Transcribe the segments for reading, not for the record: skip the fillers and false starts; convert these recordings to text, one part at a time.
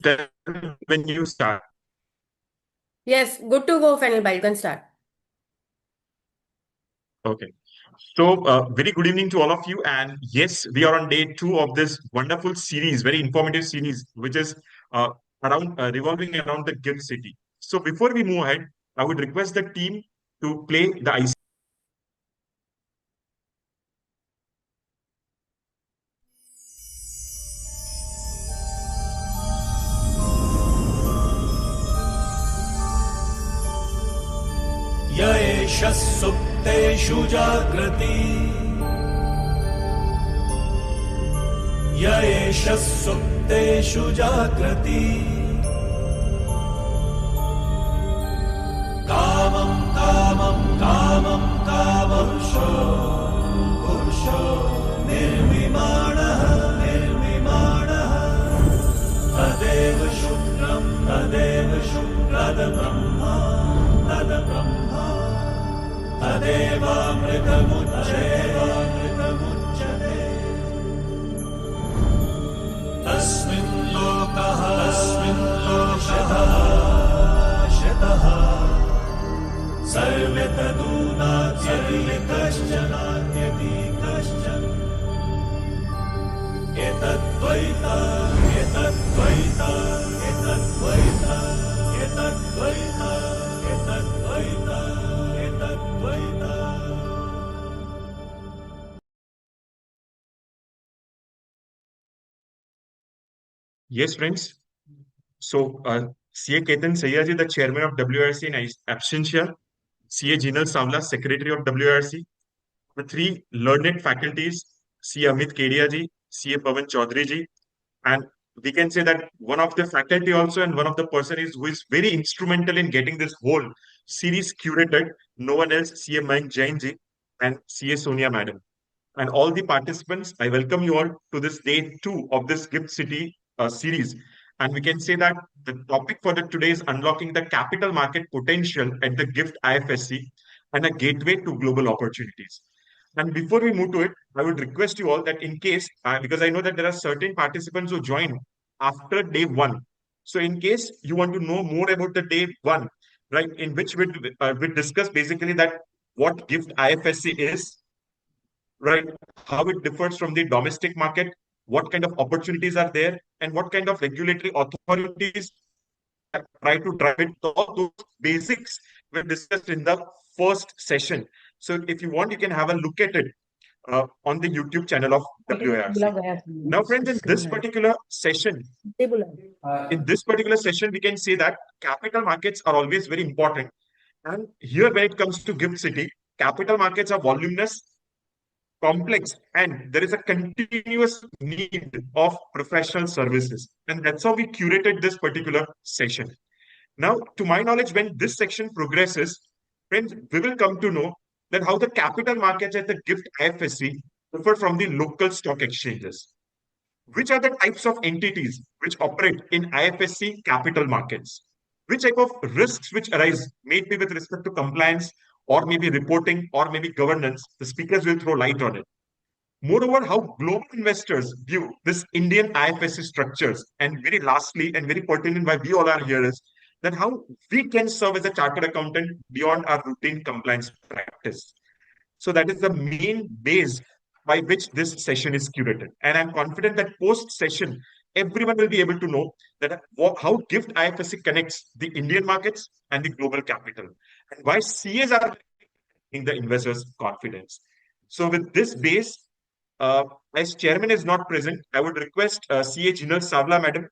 tell when you start. Yes, good to go, Fenil. You can start. Okay. So, very good evening to all of you. And yes, we are on day two of this wonderful series, very informative series, which is uh, around revolving around the gift city. So, before we move ahead, I would request the team to play the IC. य एष सुप्तेषु जाग्रति य एष सुप्तेषु जाग्रति कामं कामं कामं कामपुरुषो पुरुषो निर्विमाणः निर्विमाणः तदेव शुक्रं तद्ब्रह्मा तद्ब्रह्मा तदेवामृतमुच्यते तस्मिन् लोकः शतः सर्वे तदूनात्यपि कश्चन एतद्वैता एतद्वैता एतद्वैता एतद्वैता एतद्वैता एतद्वैता. Yes, friends. So, CA Ketan Sayyaji, the chairman of WRC in absentia, CA Jinal Savla, secretary of WRC, the three learned faculties, CA Amit Kedia ji, CA Pawan Chaudhary ji, and we can say that one of the faculty also and one of the person is who is very instrumental in getting this whole series curated. No one else, CA Mayank Jain ji and CA Sonia madam. And all the participants, I welcome you all to this day two of this Gift City series. And we can say that the topic for the today is unlocking the capital market potential at the Gift IFSC and a gateway to global opportunities. And before we move to it, I would request you all that in case, because I know that there are certain participants who join after day one. So in case you want to know more about the day one, right, in which we discuss basically that what Gift IFSC is, right? How it differs from the domestic market, what kind of opportunities are there, and what kind of regulatory authorities try to drive it. All those basics were discussed in the first session. So if you want, you can have a look at it on the YouTube channel of WARC. Now, friends, in this particular session, we can say that capital markets are always very important. And here, when it comes to Gift City, capital markets are voluminous, complex, and there is a continuous need of professional services. And that's how we curated this particular session. Now, to my knowledge, when this section progresses, friends, we will come to know that how the capital markets at the GIFT IFSC differ from the local stock exchanges. Which are the types of entities which operate in IFSC capital markets? Which type of risks which arise, maybe with respect to compliance, or maybe reporting, or maybe governance? The speakers will throw light on it. Moreover, how global investors view this Indian IFSC structures. And very lastly, and very pertinent why we all are here is that how we can serve as a chartered accountant beyond our routine compliance practice. So that is the main base by which this session is curated. And I'm confident that post session, everyone will be able to know that how GIFT IFSC connects the Indian markets and the global capital, and why CAs are in the investors' confidence. So with this base, as chairman is not present, I would request CA Jinal Savla madam,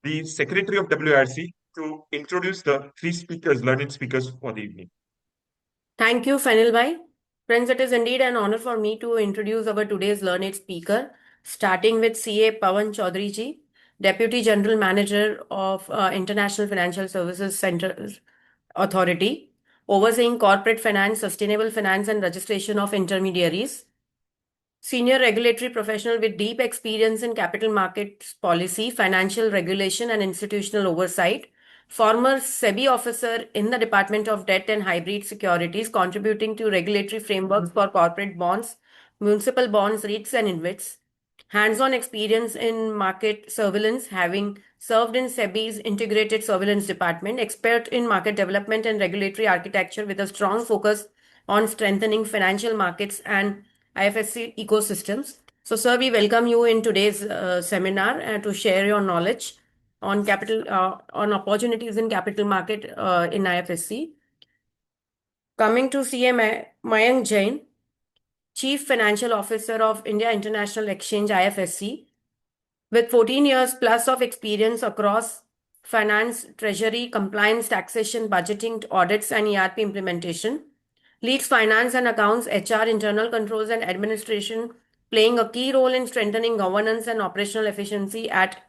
the secretary of WRC, to introduce the three speakers, learned speakers for the evening. Thank you, Fenil Bhai. Friends, it is indeed an honor for me to introduce our today's learned speaker, starting with CA Pawan Chaudhary ji, Deputy General Manager of International Financial Services Center Authority, overseeing corporate finance, sustainable finance, and registration of intermediaries. Senior regulatory professional with deep experience in capital markets policy, financial regulation, and institutional oversight. Former SEBI officer in the Department of Debt and Hybrid Securities, contributing to regulatory frameworks for corporate bonds, municipal bonds, REITs, and InvITs. hands-on experience in market surveillance, having served in SEBI's integrated surveillance department, expert in market development and regulatory architecture with a strong focus on strengthening financial markets and IFSC ecosystems. So, sir, we welcome you in today's seminar to share your knowledge on on opportunities in capital market in IFSC. Coming to CA Mayank Jain, Chief Financial Officer of India International Exchange IFSC, with 14 years plus of experience across finance, treasury, compliance, taxation, budgeting, audits, and ERP implementation. Leads finance and accounts, HR, internal controls, and administration, playing a key role in strengthening governance and operational efficiency at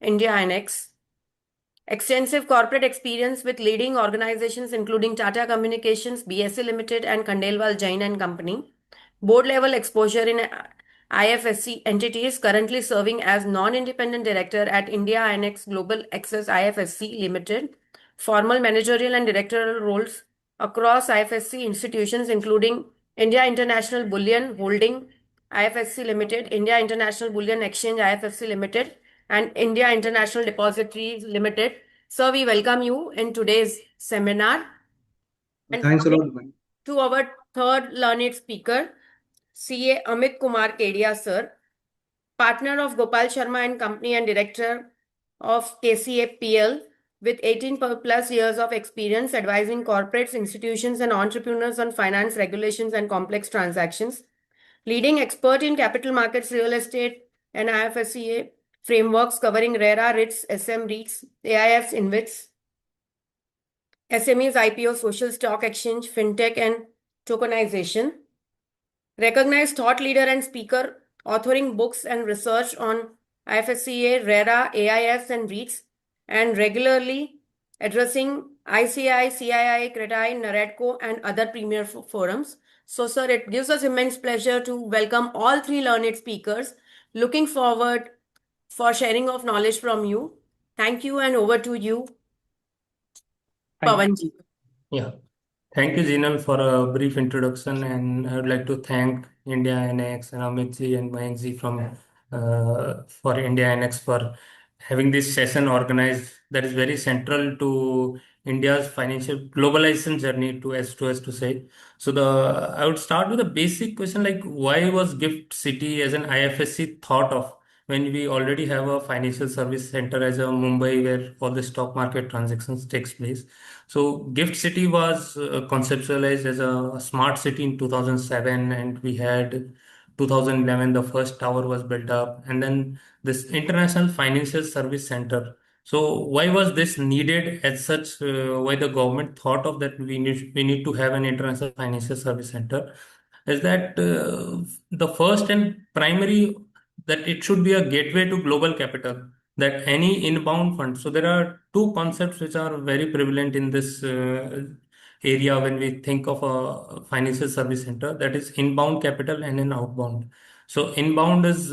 India INX. Extensive corporate experience with leading organizations including Tata Communications, BSE Limited, and Khandelwal Jain and Company. Board level exposure in IFSC entities, currently serving as non-independent director at India INX Global Access IFSC Limited. Formal managerial and directorial roles across IFSC institutions including India International Bullion Holding IFSC Limited, India International Bullion Exchange IFSC Limited, and India International Depositories Limited. Sir, we welcome you in today's seminar. And Thanks a coming lot. to our third learned speaker, CA Amit Kumar Kedia, sir, partner of Gopal Sharma and Company and director of KCA PL, with 18 plus years of experience advising corporates, institutions, and entrepreneurs on finance regulations and complex transactions. Leading expert in capital markets, real estate, and IFSCA frameworks covering RERA, REITs, SM REITs, AIFs, InvITs, SMEs, IPO, social stock exchange, fintech, and tokenization. Recognized thought leader and speaker, authoring books and research on IFSCA, RERA, AIFs, and REITs, and regularly addressing ICI, CII, CREDI, NAREDCO, and other premier forums. So, sir, it gives us immense pleasure to welcome all three learned speakers. Looking forward for sharing of knowledge from you. Thank you, and over to you, Thank you. Pavanji. Yeah. Thank you, Zinal, for a brief introduction, and I would like to thank India NX and Amit ji and Mayank ji from for India NX for having this session organized that is very central to India's financial globalization journey, to say. So I would start with a basic question like why was Gift City as an IFSC thought of when we already have a financial service center as a Mumbai where all the stock market transactions takes place. So Gift City was conceptualized as a smart city in 2007, and we had 2011 the first tower was built up, and then this International Financial Service Center. So why was this needed as such? Why the government thought of that we need to have an International Financial Service Center? Is that the first and primary that it should be a gateway to global capital, that any inbound fund. So there are two concepts which are very prevalent in this area when we think of a financial service center, that is inbound capital and an outbound. So inbound is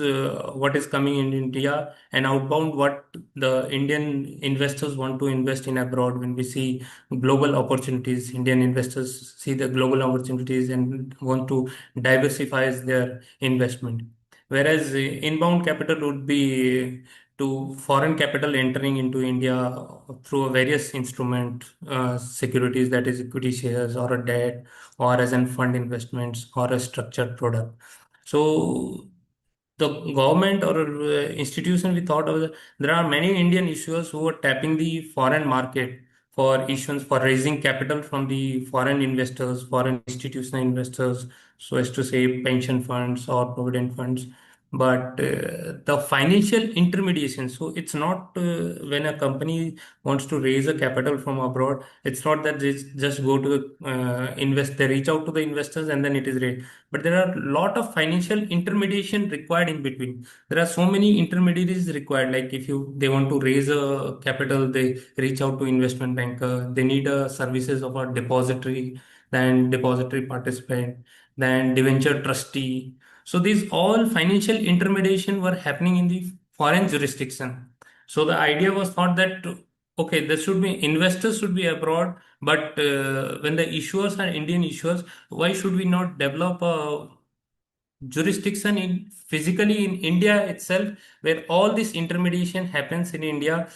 what is coming in India, and outbound what the Indian investors want to invest in abroad. When we see global opportunities, Indian investors see the global opportunities and want to diversify their investment. Whereas inbound capital would be to foreign capital entering into India through a various instrument, securities, that is equity shares or a debt, or as in fund investments or a structured product. So the government or institution, we thought of there are many Indian issuers who are tapping the foreign market for issuance, for raising capital from the foreign investors, foreign institutional investors, so as to say pension funds or provident funds. But the financial intermediation, so it's not when a company wants to raise a capital from abroad, it's not that they just go to the they reach out to the investors and then it is raised. But there are a lot of financial intermediation required in between. There are so many intermediaries required. Like if they want to raise a capital, they reach out to investment banker. They need services of a depository, then depository participant, then debenture trustee. So these all financial intermediation were happening in the foreign jurisdiction. So the idea was thought that okay, there should be investors should be abroad, but when the issuers are Indian issuers, why should we not develop a jurisdiction in physically in India itself, where all this intermediation happens in India,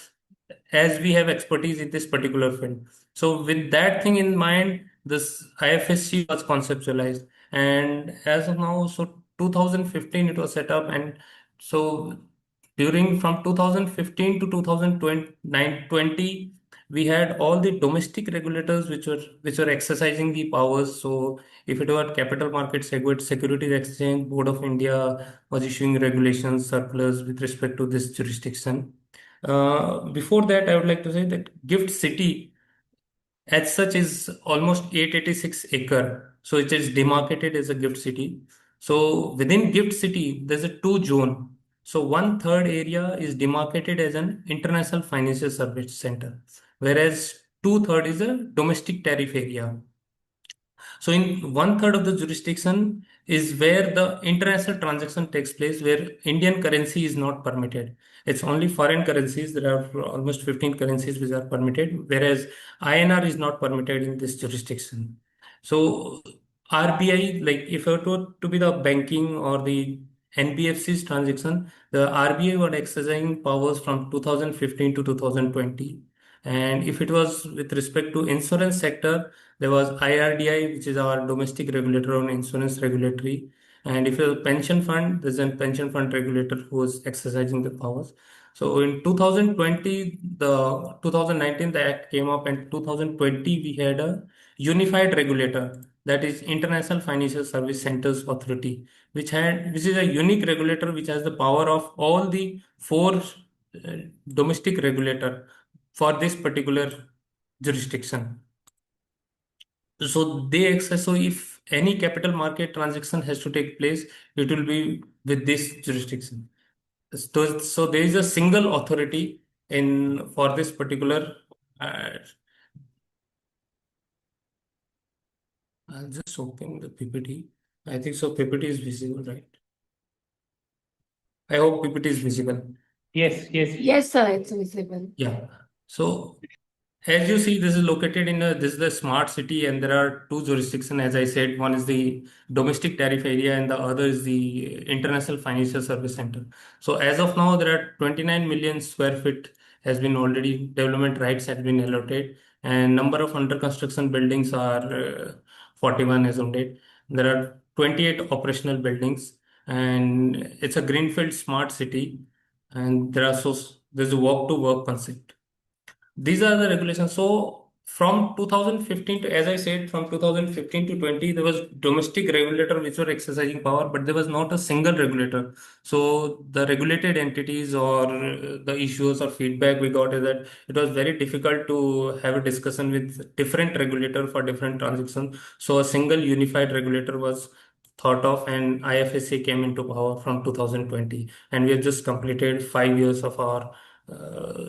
as we have expertise in this particular field. So with that thing in mind, this IFSC was conceptualized, and as of now, so 2015 it was set up, and so during from 2015 to 2020, we had all the domestic regulators which were exercising the powers. So if it were capital market Securities Exchange Board of India was issuing regulations circulars with respect to this jurisdiction. Before that, I would like to say that Gift City as such is almost 886 acre. So it is demarcated as a gift city. So within gift city, there's a two zone. So one third area is demarcated as an international financial service center, whereas two third is a domestic tariff area. So in one third of the jurisdiction is where the international transaction takes place, where Indian currency is not permitted. It's only foreign currencies. There are almost 15 currencies which are permitted, whereas INR is not permitted in this jurisdiction. So RBI, like if it were to be the banking or the NBFC's transaction, the RBI was exercising powers from 2015 to 2020. And if it was with respect to insurance sector, there was IRDI, which is our domestic regulator on insurance regulatory. And if you're a pension fund, there's a pension fund regulator who is exercising the powers. So in 2020, the 2019, the act came up, and 2020, we had a unified regulator, that is International Financial Service Centers Authority, which is a unique regulator which has the power of all the four domestic regulator for this particular jurisdiction. So they access, so if any capital market transaction has to take place, it will be with this jurisdiction. So there is a single authority in for this particular. Uh, I'll just open the PPT. I think so. PPT is visible, right? I hope PPT is visible. Yes, yes. Yes, sir, it's visible. Yeah. So as you see, this is located in this is the smart city, and there are two jurisdictions. As I said, one is the domestic tariff area, and the other is the international financial service center. So as of now, there are 29 million square feet has been already development rights have been allotted, and number of under construction buildings are 41 as on date. There are 28 operational buildings, and it's a greenfield smart city, and there's a walk to work concept. These are the regulations. So from 2015 to, as I said, from 2015 to 20, there was domestic regulator which were exercising power, but there was not a single regulator. So the regulated entities or the issues or feedback we got is that it was very difficult to have a discussion with different regulator for different transactions. So a single unified regulator was thought of, and IFSC came into power from 2020, and we have just completed 5 years of our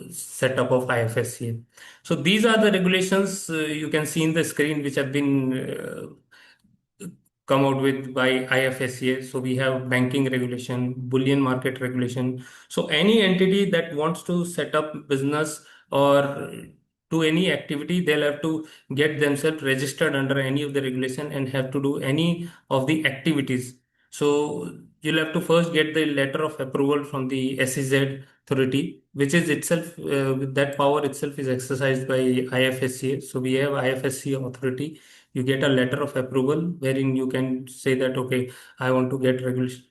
setup of IFSC. So these are the regulations you can see in the screen which have been come out with by IFSCA. So we have banking regulation, bullion market regulation. So any entity that wants to set up business or do any activity, they'll have to get themselves registered under any of the regulation and have to do any of the activities. So you'll have to first get the letter of approval from the SEZ authority, which is itself, that power itself is exercised by IFSCA. So we have IFSC authority. You get a letter of approval wherein you can say that, okay, I want to get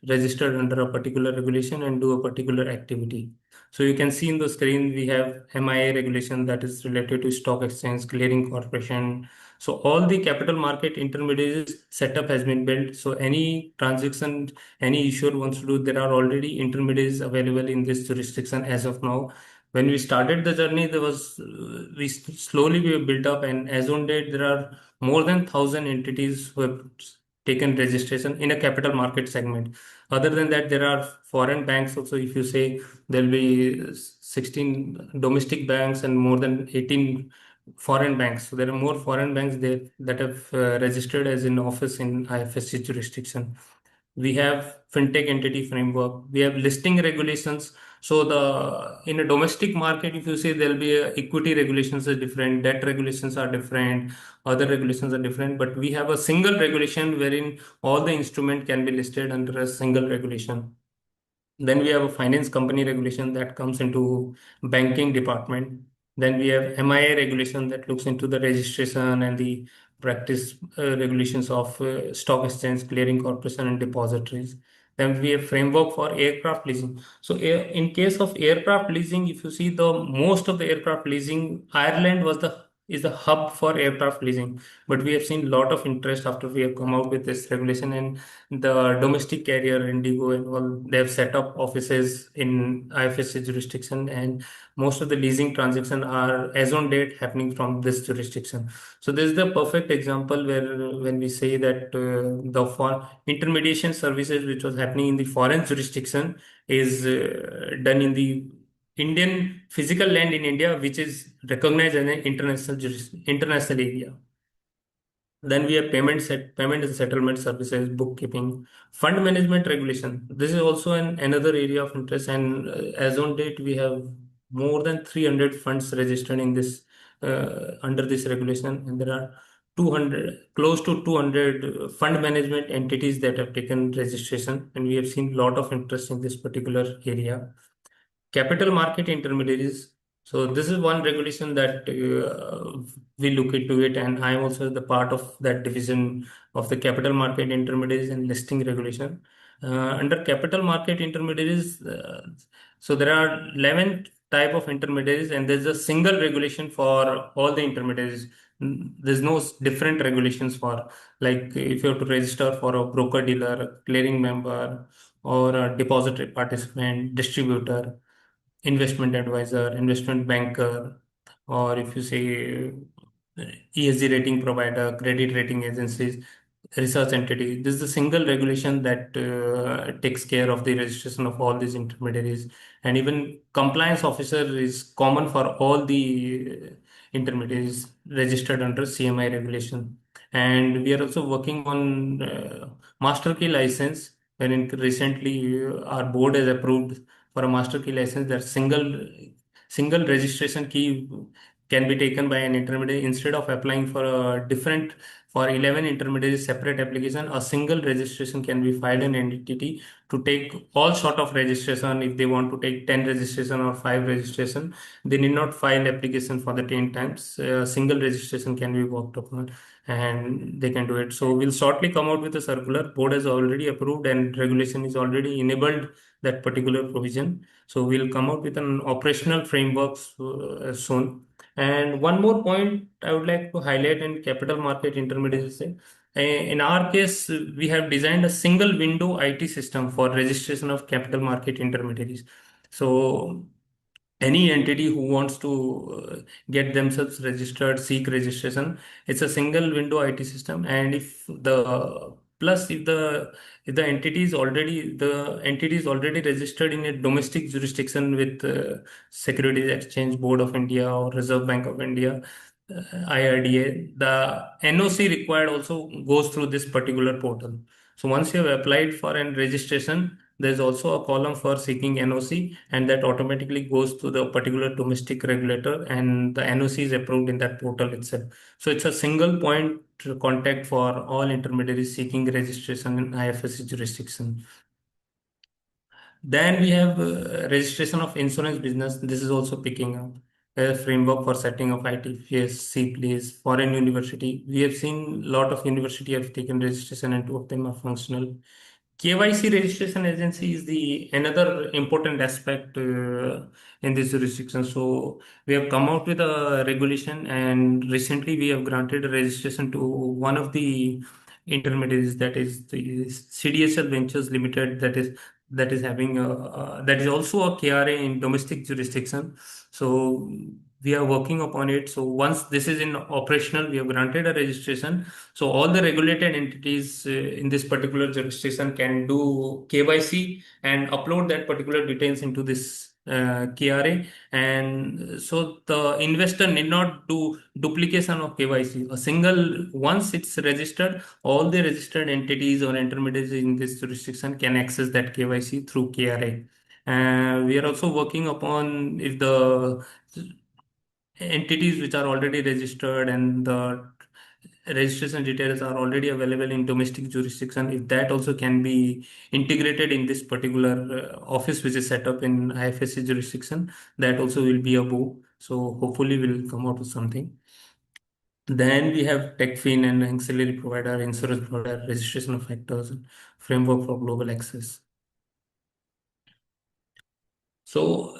registered under a particular regulation and do a particular activity. So you can see in the screen, we have MIA regulation that is related to stock exchange, clearing corporation. So all the capital market intermediaries setup has been built. So any transaction, any issuer wants to do, there are already intermediaries available in this jurisdiction as of now. When we started the journey, there was slowly we built up, and as on date, there are more than 1,000 entities who have taken registration in a capital market segment. Other than that, there are foreign banks also. If you say there'll be 16 domestic banks and more than 18 foreign banks. So there are more foreign banks there that have registered as in office in IFSC jurisdiction. We have fintech entity framework. We have listing regulations. So the in a domestic market, if you say there'll be equity regulations are different, debt regulations are different, other regulations are different, but we have a single regulation wherein all the instrument can be listed under a single regulation. Then we have a finance company regulation that comes into banking department. Then we have MIA regulation that looks into the registration and the practice regulations of stock exchange, clearing corporation, and depositories. Then we have framework for aircraft leasing. So in case of aircraft leasing, if you see the most of the aircraft leasing, Ireland was the is the hub for aircraft leasing. But we have seen a lot of interest after we have come out with this regulation, and the domestic carrier Indigo and all, they have set up offices in IFSC jurisdiction, and most of the leasing transactions are as on date happening from this jurisdiction. So this is the perfect example where when we say that the for intermediation services which was happening in the foreign jurisdiction is done in the Indian physical land in India, which is recognized as an international area. Then we have payment and settlement services, bookkeeping, fund management regulation. This is also another area of interest. And as on date, we have more than 300 funds registered in this under this regulation, and there are 200 close to 200 fund management entities that have taken registration, and we have seen a lot of interest in this particular area. Capital market intermediaries. So this is one regulation that we look into it, and I am also the part of that division of the capital market intermediaries and listing regulation. Under capital market intermediaries, so there are 11 type of intermediaries, and there's a single regulation for all the intermediaries. There's no different regulations for, like, if you have to register for a broker dealer, clearing member, or a depository participant, distributor, investment advisor, investment banker, or if you say ESG rating provider, credit rating agencies, research entity. This is a single regulation that takes care of the registration of all these intermediaries. And even compliance officer is common for all the intermediaries registered under CMI regulation. And we are also working on master key license. When recently our board has approved for a master key license that single registration key can be taken by an intermediary instead of applying for a different for 11 intermediaries separate application. A single registration can be filed in entity to take all sort of registration. If they want to take 10 registration or 5 registration, they need not file application for the 10 times. Single registration can be worked upon, and they can do it. So we'll shortly come out with a circular. Board has already approved and regulation is already enabled that particular provision. So we'll come out with an operational framework soon. And one more point I would like to highlight in capital market intermediaries. In our case, we have designed a single window IT system for registration of capital market intermediaries. So any entity who wants to get themselves registered, seek registration, it's a single window IT system. And if the entity is already registered in a domestic jurisdiction with Securities Exchange Board of India or Reserve Bank of India, IRDA, the NOC required also goes through this particular portal. So once you have applied for an registration, there's also a column for seeking NOC, and that automatically goes to the particular domestic regulator, and the NOC is approved in that portal itself. So it's a single point to contact for all intermediaries seeking registration in IFSC jurisdiction. Then we have registration of insurance business. This is also picking up a framework for setting of ITFS, place, foreign university. We have seen a lot of university have taken registration, and two of them are functional. KYC registration agency is the another important aspect in this jurisdiction. So we have come out with a regulation, and recently we have granted a registration to one of the intermediaries, that is the CDSL Ventures Limited, that is having that is also a KRA in domestic jurisdiction. So we are working upon it. So once this is in operational, we have granted a registration. So all the regulated entities in this particular jurisdiction can do KYC and upload that particular details into this KRA. And so the investor need not do duplication of KYC. Once it's registered, all the registered entities or intermediaries in this jurisdiction can access that KYC through KRA. We are also working upon if the entities which are already registered and the registration details are already available in domestic jurisdiction, if that also can be integrated in this particular office which is set up in IFSC jurisdiction, that also will be a boom. So hopefully we'll come out with something. Then we have TechFin and ancillary provider, insurance provider, registration of factors, framework for global access. So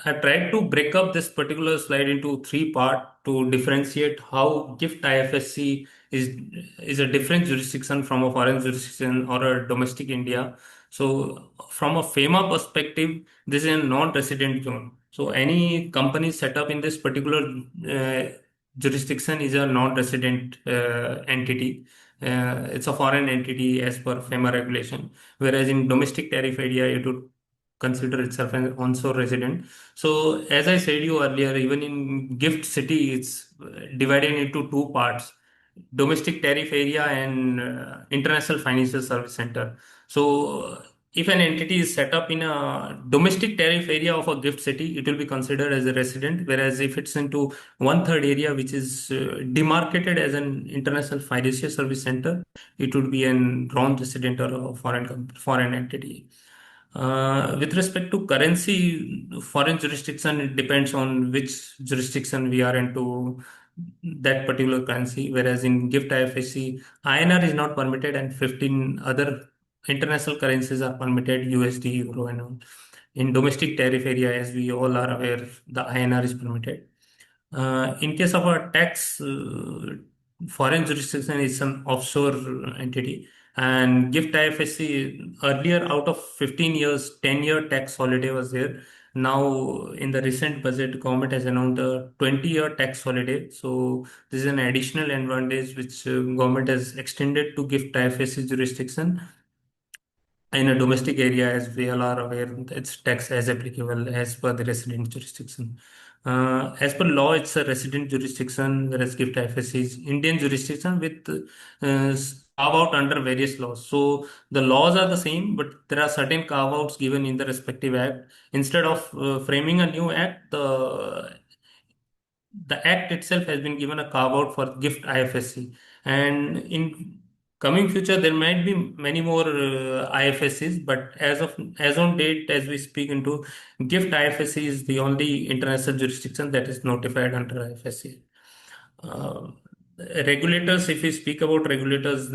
I tried to break up this particular slide into three parts to differentiate how GIFT IFSC is a different jurisdiction from a foreign jurisdiction or a domestic India. So from a FEMA perspective, this is a non-resident zone. So any company set up in this particular jurisdiction is a non-resident entity. It's a foreign entity as per FEMA regulation. Whereas in domestic tariff area, it would consider itself an onshore resident. So as I said you earlier, even in Gift City, it's divided into two parts: domestic tariff area and international financial service center. So if an entity is set up in a domestic tariff area of a Gift City, it will be considered as a resident. Whereas if it's into one third area, which is demarcated as an international financial service center, it would be an non-resident or a foreign entity. With respect to currency, foreign jurisdiction, it depends on which jurisdiction we are into that particular currency. Whereas in GIFT IFSC, INR is not permitted and 15 other international currencies are permitted, USD, Euro, and all. In domestic tariff area, as we all are aware, the INR is permitted. In case of a tax, foreign jurisdiction is an offshore entity. And GIFT IFSC earlier, out of 15 years, 10-year tax holiday was there. Now, in the recent budget, government has announced a 20-year tax holiday. So this is an additional advantage which government has extended to GIFT IFSC jurisdiction. In a domestic area, as we all are aware, it's tax as applicable as per the resident jurisdiction. As per law, it's a resident jurisdiction, whereas GIFT IFSC is Indian jurisdiction with carve out under various laws. So the laws are the same, but there are certain carve outs given in the respective act. Instead of framing a new act, the act itself has been given a carve out for GIFT IFSC. And in coming future, there might be many more IFSCs, but as on date, as we speak into, GIFT IFSC is the only international jurisdiction that is notified under IFSC. Uh, Regulators, if we speak about regulators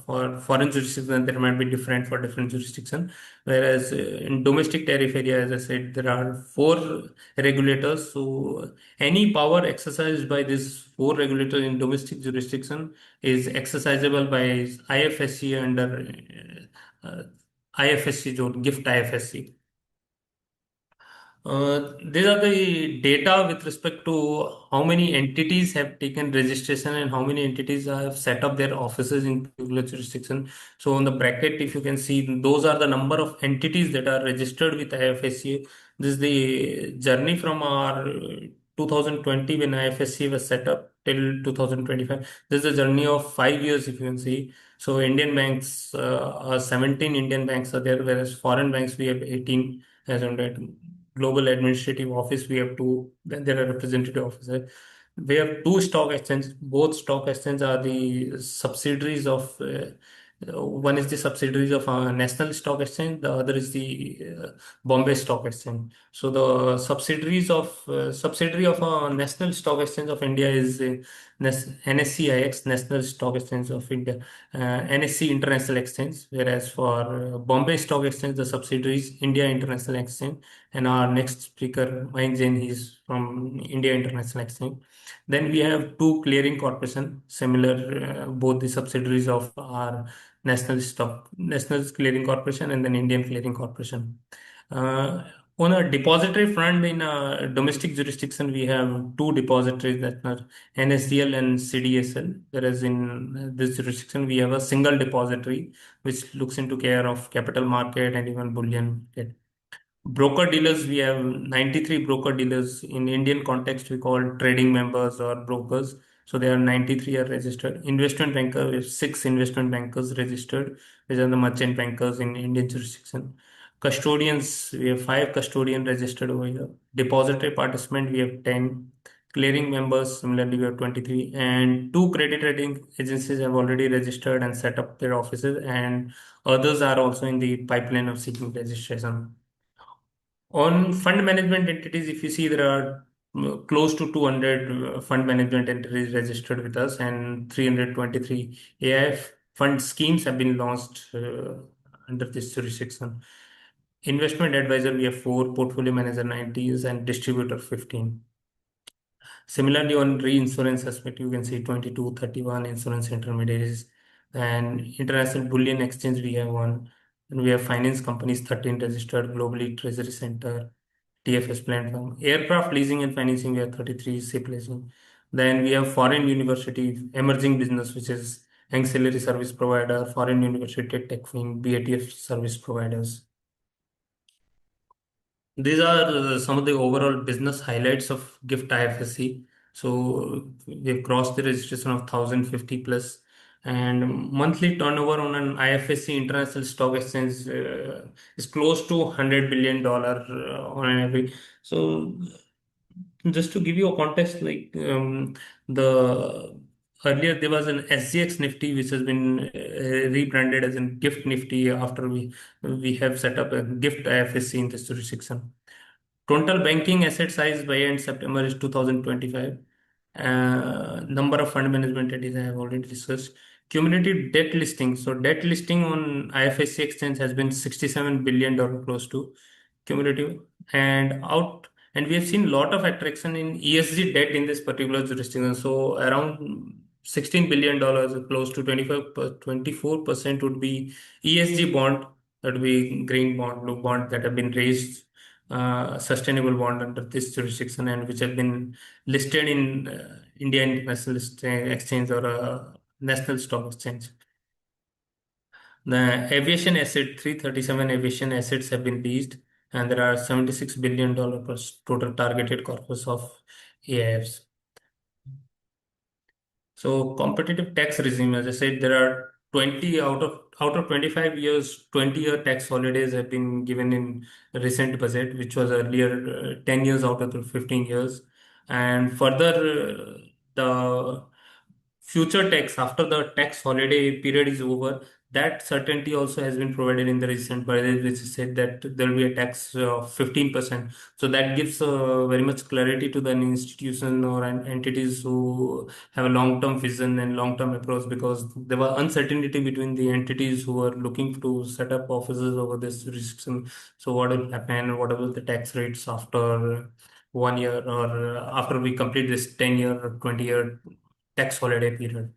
for foreign jurisdiction, there might be different for different jurisdiction. Whereas in domestic tariff area, as I said, there are four regulators. So any power exercised by these four regulators in domestic jurisdiction is exercisable by IFSC under IFSC zone, GIFT IFSC. These are the data with respect to how many entities have taken registration and how many entities have set up their offices in particular jurisdiction. So on the bracket, if you can see, those are the number of entities that are registered with IFSC. This is the journey from our 2020 when IFSC was set up till 2025. This is a journey of 5 years, if you can see. So Indian banks, 17 Indian banks are there, whereas foreign banks we have 18 as on date. Global administrative office we have two, then there are representative officers. We have two stock exchanges. Both stock exchanges are the subsidiaries of one is the subsidiaries of National Stock Exchange, the other is the Bombay Stock Exchange. So the subsidiary of National Stock Exchange of India is NSCIX, National Stock Exchange of India, NSC International Exchange, whereas for Bombay Stock Exchange, the subsidiary is India International Exchange, and our next speaker, Mayank Jain, he's from India International Exchange. Then we have two clearing corporation, similar, both the subsidiaries of our National Clearing Corporation and then Indian Clearing Corporation. On a depository front, in a domestic jurisdiction, we have two depositories that are NSDL and CDSL, whereas in this jurisdiction, we have a single depository which looks into care of capital market and even bullion. Broker dealers, we have 93 broker dealers. In Indian context, we call trading members or brokers. So there are 93 are registered. Investment banker, we have 6 investment bankers registered, which are the merchant bankers in Indian jurisdiction. Custodians, we have 5 custodian registered over here. Depository participant, we have 10. Clearing members, similarly, we have 23. And 2 credit rating agencies have already registered and set up their offices, and others are also in the pipeline of seeking registration. On fund management entities, if you see, there are close to 200 fund management entities registered with us, and 323 AIF fund schemes have been launched under this jurisdiction. Investment advisor, we have 4, portfolio manager 90s, and distributor 15. Similarly, on reinsurance aspect, you can see 22, 31 insurance intermediaries, and international bullion exchange, we have 1. And we have finance companies 13 registered globally, treasury center, TFS platform. Aircraft leasing and financing, we have 33 ship leasing. Then we have foreign university, emerging business, which is ancillary service provider, foreign university, TechFin, BATF service providers. These are some of the overall business highlights of GIFT IFSC. So we've crossed the registration of 1050 plus, and monthly turnover on an IFSC International Stock Exchange is close to $100 billion on an average. So just to give you a context, like the earlier there was an SGX Nifty which has been rebranded as in GIFT Nifty after we have set up a GIFT IFSC in this jurisdiction. Total banking asset size by end September is 2025. Number of fund management entities I have already discussed. Cumulative debt listing. So debt listing on IFSC exchange has been $67 billion close to cumulative, and out. And we have seen a lot of attraction in ESG debt in this particular jurisdiction. So around $16 billion, close to 24% would be ESG bond. That would be green bond, blue bond that have been raised, sustainable bond under this jurisdiction, and which have been listed in India International Exchange or National Stock Exchange. The aviation asset, 337 aviation assets have been leased, and there are $76 billion plus total targeted corpus of AIFs. So competitive tax regime, as I said, there are 20 out of 25 years, 20-year tax holidays have been given in recent budget, which was earlier 10 years out of the 15 years. And further, the future tax after the tax holiday period is over, that certainty also has been provided in the recent budget, which said that there will be a tax of 15%. So that gives very much clarity to the institution or entities who have a long-term vision and long-term approach, because there was uncertainty between the entities who are looking to set up offices over this jurisdiction. So what will happen? What will the tax rates after 1 year, or after we complete this 10-year or 20-year tax holiday period?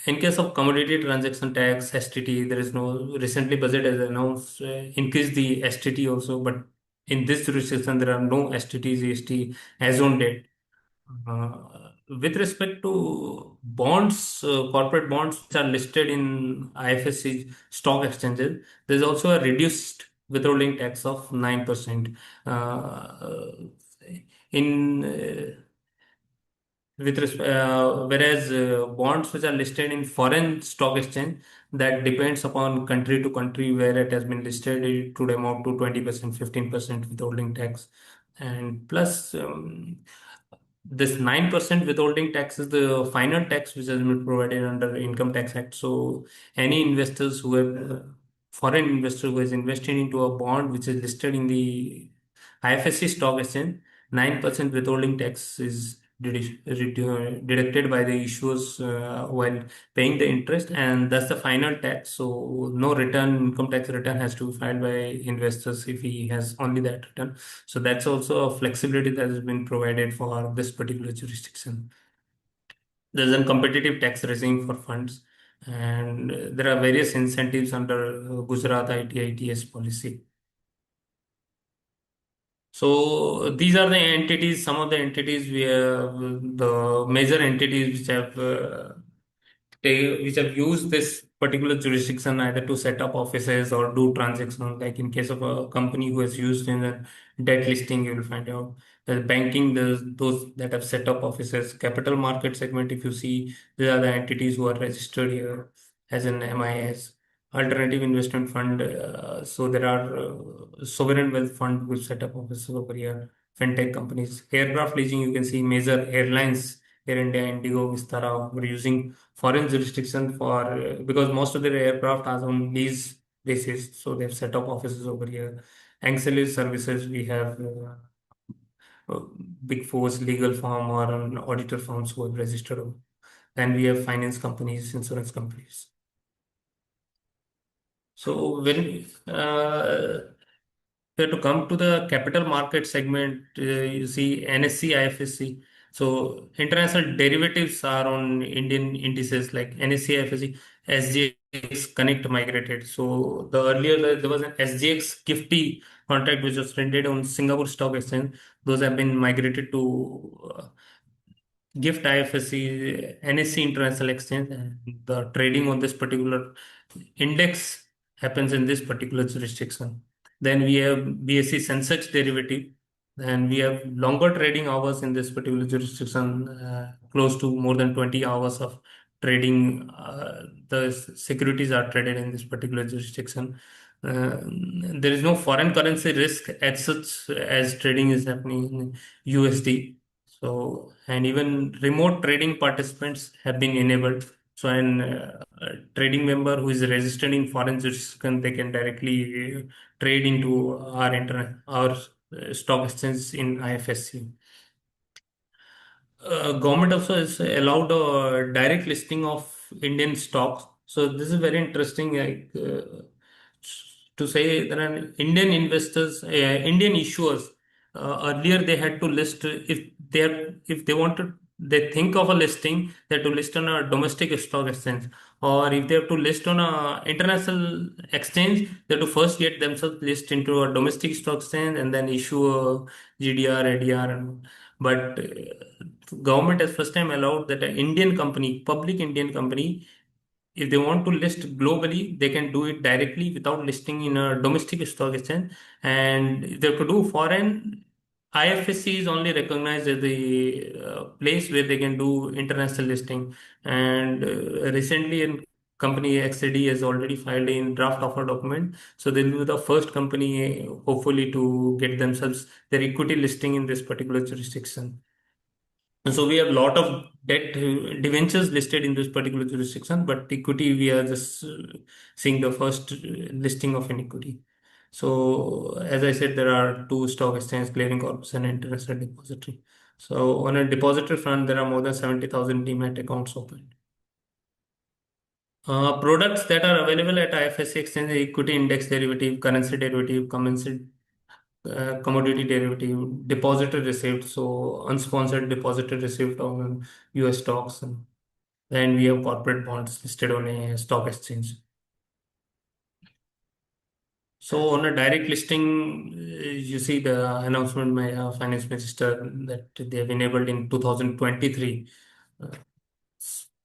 In case of commodity transaction tax, STT, there is no, recently budget has announced increase the STT also, but in this jurisdiction there are no STT, GST as on date. With respect to bonds, corporate bonds which are listed in IFSC stock exchanges, there's also a reduced withholding tax of 9%. In Whereas bonds which are listed in foreign stock exchange, that depends upon country to country where it has been listed, it would amount to 20%, 15% withholding tax. And plus, this 9% withholding tax is the final tax which has been provided under Income Tax Act. So any investors who have, foreign investor who is investing into a bond which is listed in the IFSC stock exchange, 9% withholding tax is deducted by the issuers while paying the interest, and that's the final tax. So no return, income tax return has to be filed by investors if he has only that return. So that's also a flexibility that has been provided for this particular jurisdiction. There's a competitive tax regime for funds, and there are various incentives under Gujarat IT/ITS policy. So these are the entities, some of the entities we have, the major entities which have used this particular jurisdiction either to set up offices or do transactions. Like in case of a company who has used in a debt listing, you will find out the banking, those that have set up offices. Capital market segment, if you see, these are the entities who are registered here as an MIS. alternative investment fund. So there are sovereign wealth fund which set up offices over here, fintech companies, aircraft leasing. You can see major airlines, Air India, Indigo, Vistara, were using foreign jurisdiction for because most of their aircraft are on lease basis, so they've set up offices over here. Ancillary services, we have uh, big fours, legal firm or an auditor firms who have registered. Then we have finance companies, insurance companies. So when we have to come to the capital market segment, you see NSE, IFSC. So international derivatives are on Indian indices like NSE, IFSC, SGX Connect migrated. So the earlier there was an SGX Gifty contract which was traded on Singapore Stock Exchange. Those have been migrated to Gift IFSC, NSE International Exchange, and the trading on this particular index happens in this particular jurisdiction. Then we have BSE Sensex derivative, and we have longer trading hours in this particular jurisdiction, close to more than 20 hours of trading. The securities are traded in this particular jurisdiction. There is no foreign currency risk as such as trading is happening in USD. So, and even remote trading participants have been enabled. So, a trading member who is registered in foreign jurisdiction, they can directly trade into our stock exchange in IFSC. Government also has allowed direct listing of Indian stocks. So this is very interesting. To say that an Indian investors, Indian issuers, earlier they had to list if they wanted, they think of a listing, they have to list on a domestic stock exchange, or if they have to list on a international exchange, they have to first get themselves list into a domestic stock exchange and then issue a GDR, ADR, and but government has first time allowed that an Indian company, public Indian company, if they want to list globally, they can do it directly without listing in a domestic stock exchange. And if they have to do foreign, IFSC is only recognized as the place where they can do international listing. And recently, in company XCD has already filed in draft offer document. So they'll be the first company, hopefully, to get themselves their equity listing in this particular jurisdiction. And so we have a lot of debt debentures listed in this particular jurisdiction, but equity we are just seeing the first listing of an equity. So as I said, there are two stock exchange, clearing corporation, and international depository. So on a depository front, there are more than 70,000 demat accounts open. Products that are available at IFSC exchange: equity index derivative, currency derivative, commodity derivative, depository receipt, so unsponsored depository receipt on US stocks, and then we have corporate bonds listed on a stock exchange. So on a direct listing, you see the announcement by finance minister that they have enabled in 2023 uh,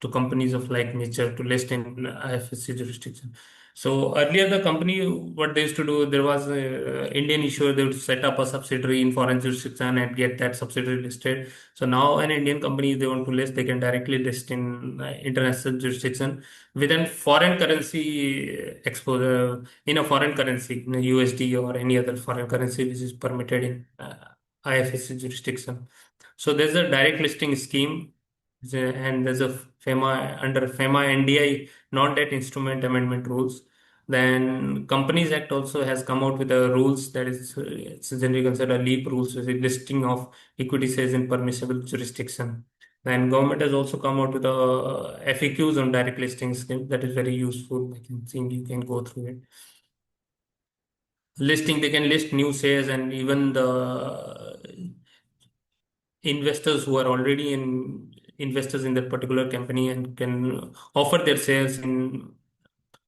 to companies of like nature to list in IFSC jurisdiction. So earlier the company, what they used to do, there was a Indian issuer, they would set up a subsidiary in foreign jurisdiction and get that subsidiary listed. So now an Indian company, if they want to list, they can directly list in international jurisdiction with a foreign currency exposure, in a foreign currency, in a USD or any other foreign currency which is permitted in IFSC jurisdiction. So there's a direct listing scheme, and there's a FEMA under FEMA NDI non-debt instrument amendment rules. Then Companies Act also has come out with the rules that is it's generally considered a LEAP rules, with a listing of equity shares in permissible jurisdiction. Then government has also come out with a FAQs on direct listing scheme that is very useful. I can think you can go through it. Listing, they can list new shares, and even the investors who are already in investors in that particular company and can offer their shares in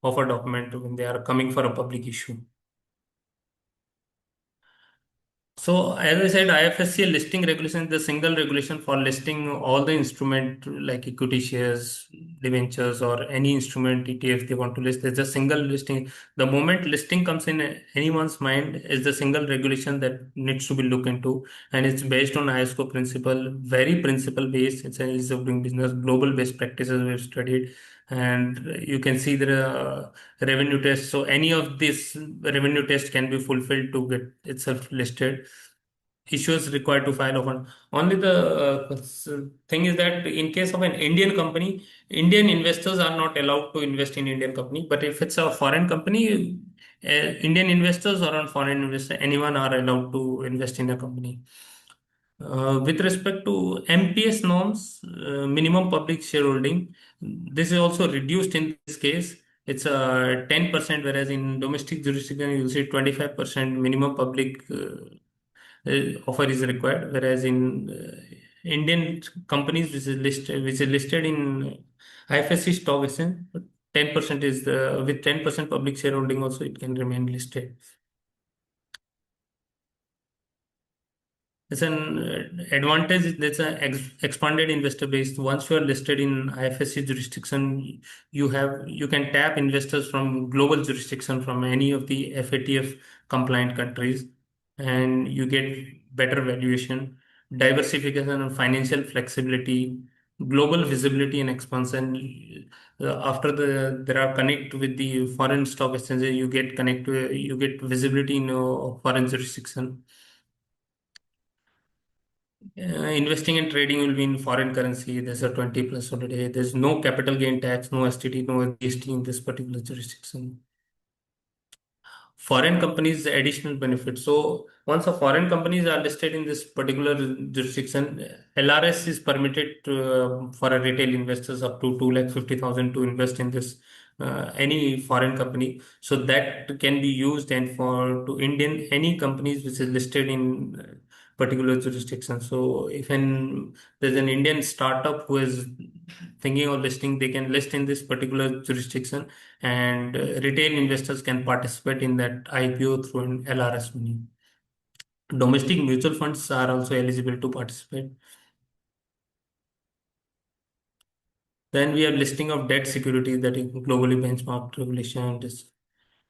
offer document when they are coming for a public issue. So as I said, IFSC listing regulation is the single regulation for listing all the instrument like equity shares, debentures, or any instrument ETF they want to list. There's a single listing. The moment listing comes in anyone's mind is the single regulation that needs to be looked into, and it's based on ISO principle, very principle based. It's an ease of doing business, global best practices we've studied. and you can see the revenue test. So any of this revenue test can be fulfilled to get itself listed. Issues required to file often. Only the thing is that in case of an Indian company, Indian investors are not allowed to invest in Indian company. But if it's a foreign company, Indian investors or on foreign investor, anyone are allowed to invest in a company. With respect to MPS norms, minimum public shareholding, this is also reduced in this case. It's 10%, whereas in domestic jurisdiction, you'll see 25% minimum public offer is required, whereas in Indian companies which is listed in IFSC stock exchange, 10% is the with 10% public shareholding also it can remain listed. It's an advantage. That's an expanded investor base. Once you are listed in IFSC jurisdiction, you can tap investors from global jurisdiction from any of the FATF compliant countries, and you get better valuation, diversification, and financial flexibility, global visibility and expansion. After there are connect with the foreign stock exchanges, you get visibility in foreign jurisdiction. Investing and trading will be in foreign currency. There's a 20 plus holiday. There's no capital gain tax, no STT, no GST in this particular jurisdiction. Foreign companies additional benefits. So once a foreign companies are listed in this particular jurisdiction, LRS is permitted for a retail investors up to 2,50,000 to invest in this any foreign company. So that can be used and for to Indian any companies which is listed in particular jurisdiction. So if there's an Indian startup who is thinking of listing, they can list in this particular jurisdiction, and retail investors can participate in that IPO through an LRS money. Domestic mutual funds are also eligible to participate. Then we have listing of debt securities that is globally benchmarked regulation.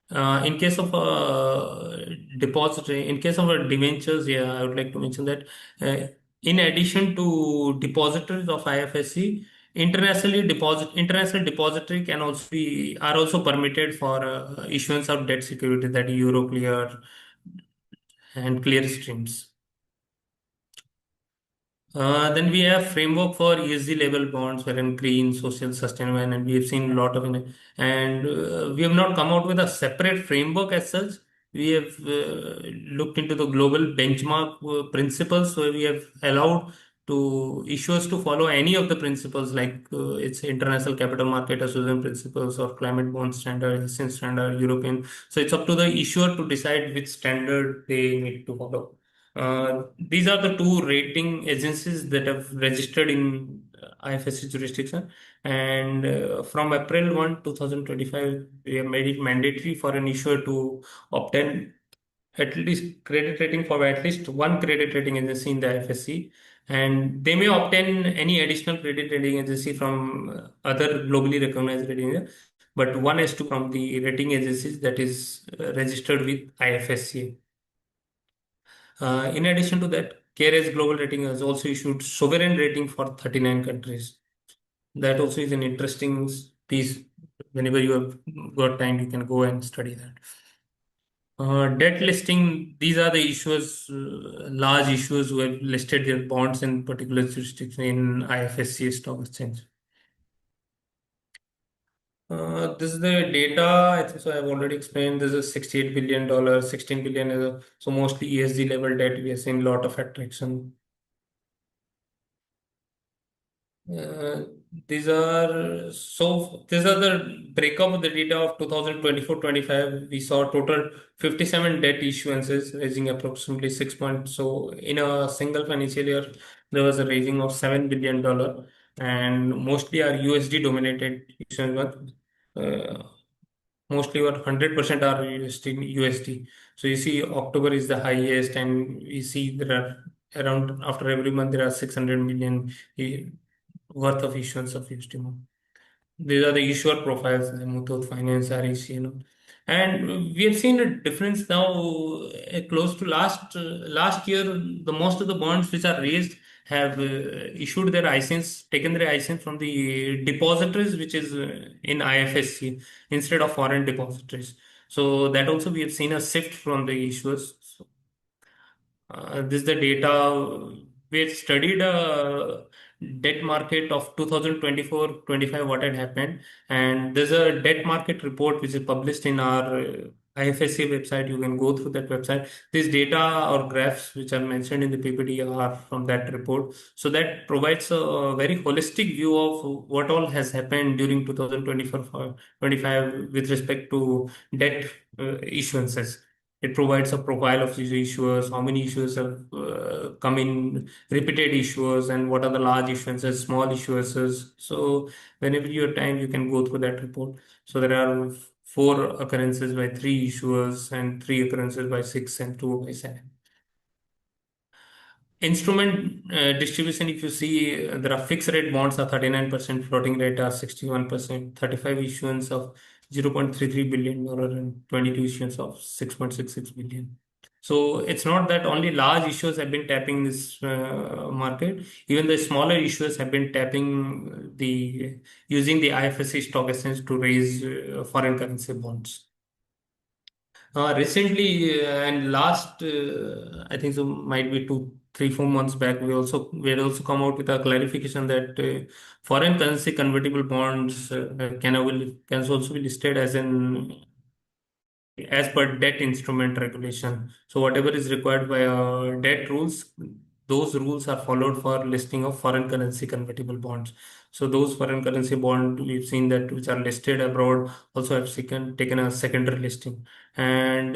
In case of depository, in case of debentures, yeah, I would like to mention that in addition to depositories of IFSC, international depository can also are also permitted for issuance of debt security, that Euroclear and clear streams. Then we have framework for ESG level bonds, wherein green, social, sustainable, and we have seen a lot of it. And we have not come out with a separate framework as such. We have looked into the global benchmark principles, where we have allowed to issuers to follow any of the principles, like it's International Capital Market Association principles or climate bond standard, ASEAN standard, European. So it's up to the issuer to decide which standard they need to follow. These are the two rating agencies that have registered in IFSC jurisdiction. And from April 1, 2025, we have made it mandatory for an issuer to obtain at least credit rating for at least one credit rating agency in the IFSC. And they may obtain any additional credit rating agency from other globally recognized rating agencies, but one has to from the rating agencies that is registered with IFSC. In addition to that, CARES Global Rating has also issued sovereign rating for 39 countries. That also is an interesting piece. Whenever you have got time, you can go and study that. Debt listing, these are the issuers, large issuers who have listed their bonds in particular jurisdiction in IFSC stock exchange. This is the data. I think so. I've already explained. This is $68 billion, 16 billion is so mostly ESG level debt. We have seen a lot of attraction. Uh, these are the breakup of the data of 2024-25. We saw total 57 debt issuances, raising approximately 6 points. So in a single financial year, there was a raising of $7 billion, and mostly are USD dominated issuance. Mostly about 100% are USD. So you see October is the highest, and we see there are around after every month there are 600 million worth of issuance of USD. These are the issuer profiles, the Muthoot Finance, REC, and we have seen a difference now close to last year. The most of the bonds which are raised have issued their license, taken their license from the depositories, which is in IFSC instead of foreign depositories. So that also we have seen a shift from the issuers. So, this is the data. We had studied debt market of 2024-25, what had happened. And there's a debt market report which is published in our IFSC website. You can go through that website. These data or graphs which are mentioned in the PPT are from that report. So that provides a very holistic view of what all has happened during 2024-25 with respect to debt issuances. It provides a profile of these issuers, how many issuers have come in, repeated issuers, and what are the large issuances, small issuances. So whenever you have time, you can go through that report. So there are four occurrences by three issuers and three occurrences by six and two by seven. Instrument distribution, if you see, there are fixed rate bonds are 39%, floating rate are 61%, 35 issuance of $0.33 billion and 22 issuance of 6.66 billion. So it's not that only large issuers have been tapping this market. Even the smaller issuers have been tapping the using the IFSC stock exchange to raise foreign currency bonds. Recently, and last, I think so might be 2, 3, 4 months back, we had also come out with a clarification that foreign currency convertible bonds can also be listed as per debt instrument regulation. So whatever is required by debt rules, those rules are followed for listing of foreign currency convertible bonds. So those foreign currency bond we've seen that which are listed abroad also have taken a secondary listing, and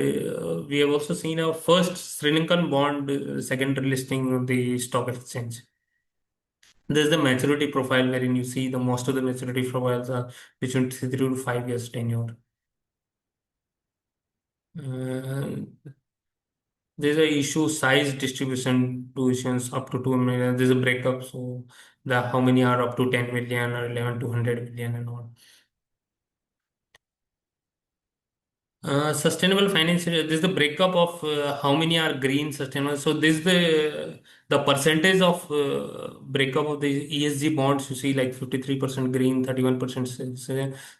we have also seen a first Sri Lankan bond secondary listing on the stock exchange. There's the maturity profile wherein you see the most of the maturity profiles are between 3 to 5 years tenure. Uh, there's a issue size distribution tuitions up to 2 million. There's a breakup, so the how many are up to 10 million or 11 to 100 million and all. Sustainable finance. This is the breakup of how many are green sustainable. So this is the percentage of breakup of the ESG bonds. You see, like 53% green, 31%.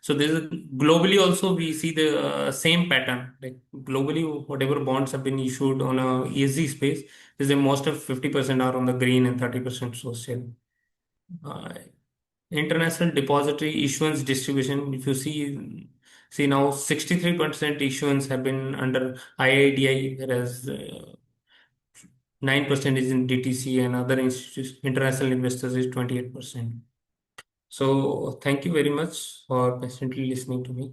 So this is globally also we see the same pattern. Like globally, whatever bonds have been issued on a ESG space, is the most of 50% are on the green and 30% social. Uh, International depository issuance distribution. If you see now 63% issuance have been under IIDI, whereas 9% is in DTC and other international investors is 28%. So thank you very much for patiently listening to me.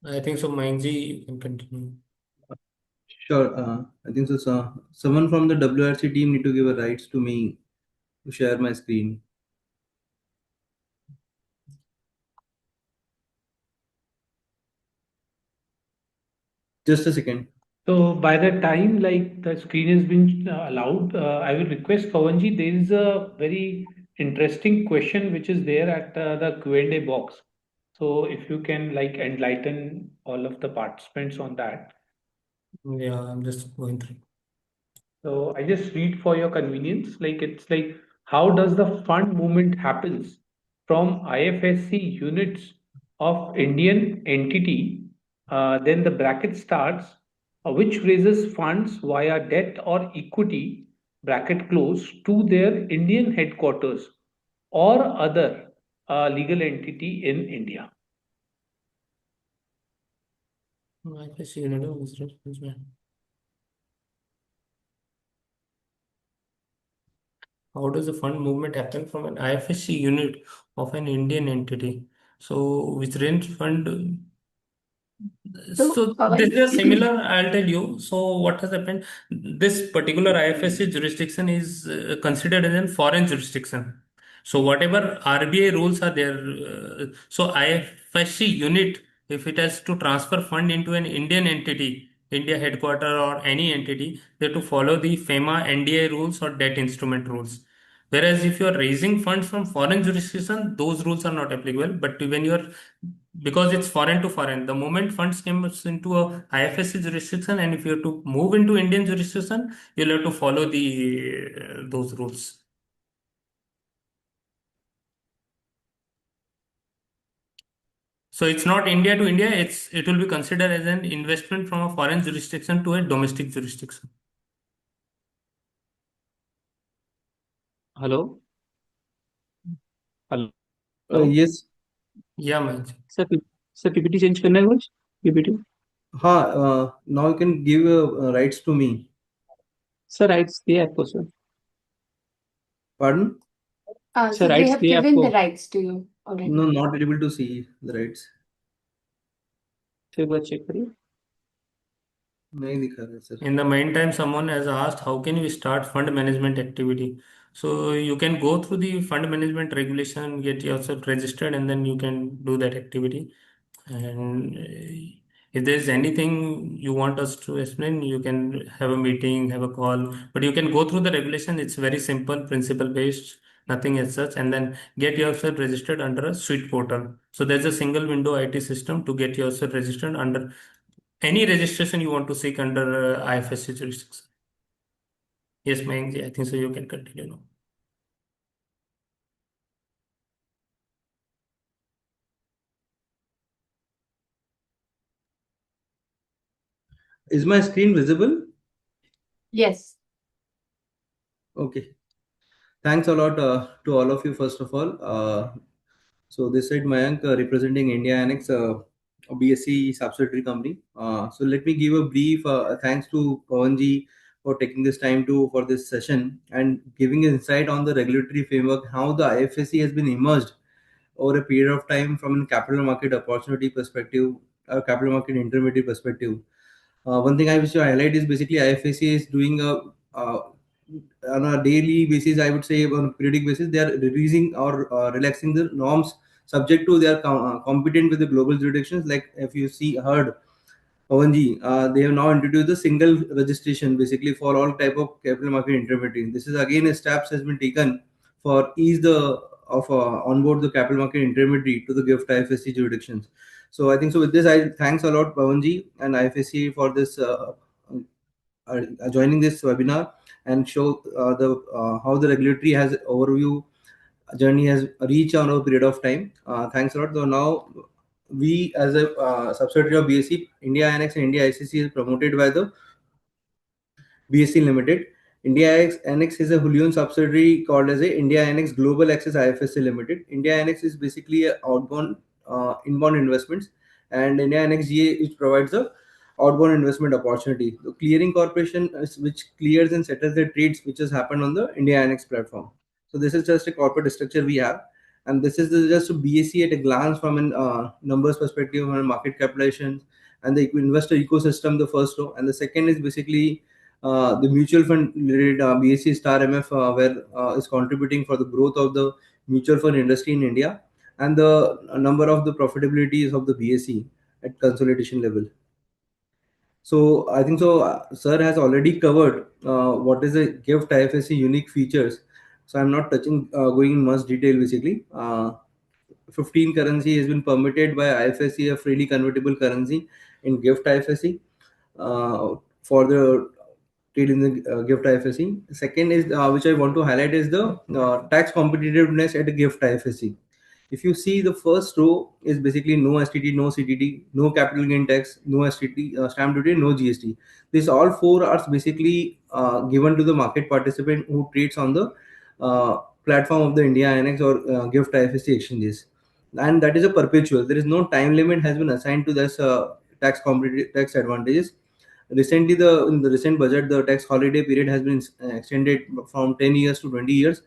I think so, Mayanji, you can continue. Sure. I think so. Someone from the WRC team need to give a rights to me to share my screen. Just a second. So by the time like the screen has been allowed, I will request Pawanji, there is a very interesting question which is there at the Q&A box. So if you can like enlighten all of the participants on that. Yeah, I'm just going through. So I just read for your convenience. Like it's like how does the fund movement happens from IFSC units of Indian entity, then the bracket starts, which raises funds via debt or equity bracket close to their Indian headquarters or other legal entity in India. I guess you know, how does the fund movement happen from an IFSC unit of an Indian entity? So, which range fund? So, this is a similar, I'll tell you. So, what has happened? This particular IFSC jurisdiction is considered as a foreign jurisdiction. So, whatever RBI rules are there, so IFSC unit, if it has to transfer fund into an Indian entity, India headquarter or any entity, they have to follow the FEMA NDI rules or debt instrument rules. Whereas if you are raising funds from foreign jurisdiction, those rules are not applicable. But when you are, because it's foreign to foreign, the moment funds comes into a IFSC jurisdiction, and if you have to move into Indian jurisdiction, you'll have to follow the those rules. So it's not India to India, it will be considered as an investment from a foreign jurisdiction to a domestic jurisdiction. Hello? Hello? Yes. Yeah, man. Sir sir PPT change करना है कुछ PPT Now you can give rights to me. Sir rights दिए आपको sir Pardon? Sir, So they rights have दिए given the आपको rights to you already. No, not able to see the rights. एक बार check करिए नहीं दिखा रहा sir. In the meantime, someone has asked, how can you start fund management activity? So you can go through the fund management regulation, get yourself registered, and then you can do that activity. And if there's anything you want us to explain, you can have a meeting, have a call, but you can go through the regulation. It's very simple, principle based, nothing as such, and then get yourself registered under a suite portal. So there's a single window IT system to get yourself registered under any registration you want to seek under IFSC jurisdiction. Yes, Mayank, I think so. You can continue now. Is my screen visible? Yes. Okay. Thanks a lot to all of you, first of all. So this side, Mayank, representing India Annex, a BSc subsidiary company. So let me give a brief thanks to Pawanji for taking this time for this session and giving insight on the regulatory framework, how the IFSC has been emerged over a period of time from a capital market opportunity perspective, a capital market intermediate perspective. One thing I wish to highlight is basically IFSC is doing on a daily basis, I would say on a periodic basis, they are releasing or relaxing the norms subject to their competent with the global jurisdictions. Like if you heard Pawanji, they have now introduced the single registration basically for all type of capital market intermediary. This is again a steps has been taken for ease the of onboard the capital market intermediary to the GIFT IFSC jurisdictions. So I think so with this, I thanks a lot Pawanji and IFSC for this joining this webinar and show the how the regulatory has overview journey has reached on a period of time. Thanks a lot. So now we as a subsidiary of BSc, India Annex and India ICC is promoted by the BSc Limited. India Annex is a wholly owned subsidiary called as a India Annex Global Access IFSC Limited. India Annex is basically a outbound inbound investments, and India Annex GA it provides a outbound investment opportunity. The clearing corporation is which clears and settles the trades which has happened on the India Annex platform. So this is just a corporate structure we have, and this is just a BSc at a glance from an numbers perspective and market capitalization and the investor ecosystem. The first row, and the second is basically the mutual fund related BSc Star MF, where is contributing for the growth of the mutual fund industry in India and the number of the profitabilities of the BSc at consolidation level. So I think so. Sir has already covered what is a GIFT IFSC unique features. So I'm not touching going in much detail. Basically, 15 currency has been permitted by IFSC, a freely convertible currency in GIFT IFSC for the trade in the GIFT IFSC. Second is which I want to highlight is the tax competitiveness at the GIFT IFSC. If you see the first row is basically no STT, no CTT, no capital gain tax, no STT, stamp duty, no GST. These all four are basically given to the market participant who trades on the platform of the India Annex or GIFT IFSC exchanges, and that is a perpetual. There is no time limit has been assigned to this tax advantages. Recently, in the recent budget, the tax holiday period has been extended from 10 years to 20 years,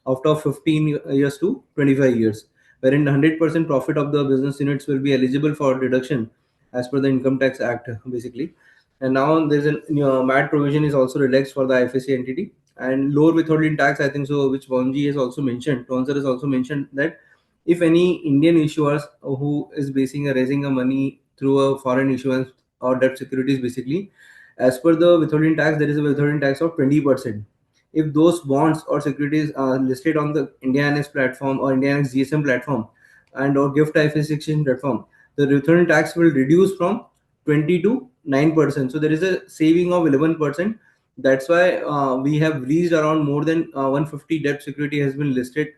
after 15 years to 25 years, wherein 100% profit of the business units will be eligible for deduction as per the Income Tax Act, basically. And now there's a MAT provision is also relaxed for the IFSC entity, and lower withholding tax, I think so, which Bonji has also mentioned. Tonsor has also mentioned that if any Indian issuers who is raising a money through a foreign issuance or debt securities, basically, as per the withholding tax, there is a withholding tax of 20%. if those bonds or securities are listed on the India NX platform or India NX GSM platform and or gift IFSC exchange platform, the return tax will reduce from 20 to 9%. So there is a saving of 11%. That's why we have reached around more than 150 debt security has been listed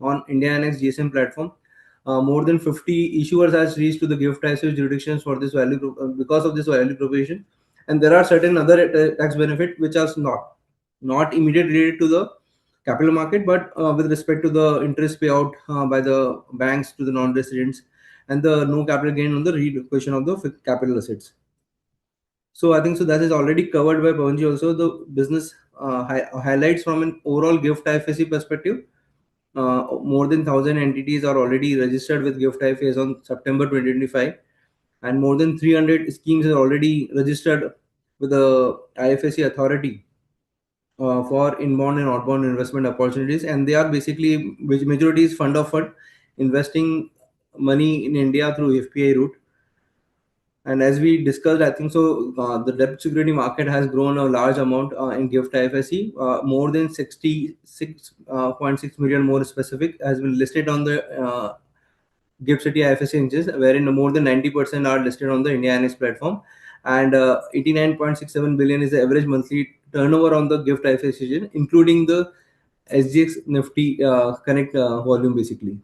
on India NX GSM platform. More than 50 issuers has reached to the gift tax jurisdictions for this because of this value proposition. And there are certain other tax benefit which are not immediately related to the capital market, but with respect to the interest payout by the banks to the non-residents, and the no capital gain on the relocation of the capital assets. So I think so that is already covered by Pawanji also. The business highlights from an overall gift IFSC perspective. More than 1,000 entities are already registered with gift IFS on September 2025, and more than 300 schemes are already registered with the IFSC authority for inbound and outbound investment opportunities. And they are basically, which majority is fund of fund investing money in India through FPI route. And as we discussed, I think so, the debt security market has grown a large amount in GIFT IFSC. More than 66.6 million more specific has been listed on the GIFT City IFSC exchanges, wherein more than 90% are listed on the India NX platform. And 89.67 billion is the average monthly turnover on the GIFT IFSC exchange, including the SGX Nifty Connect volume basically.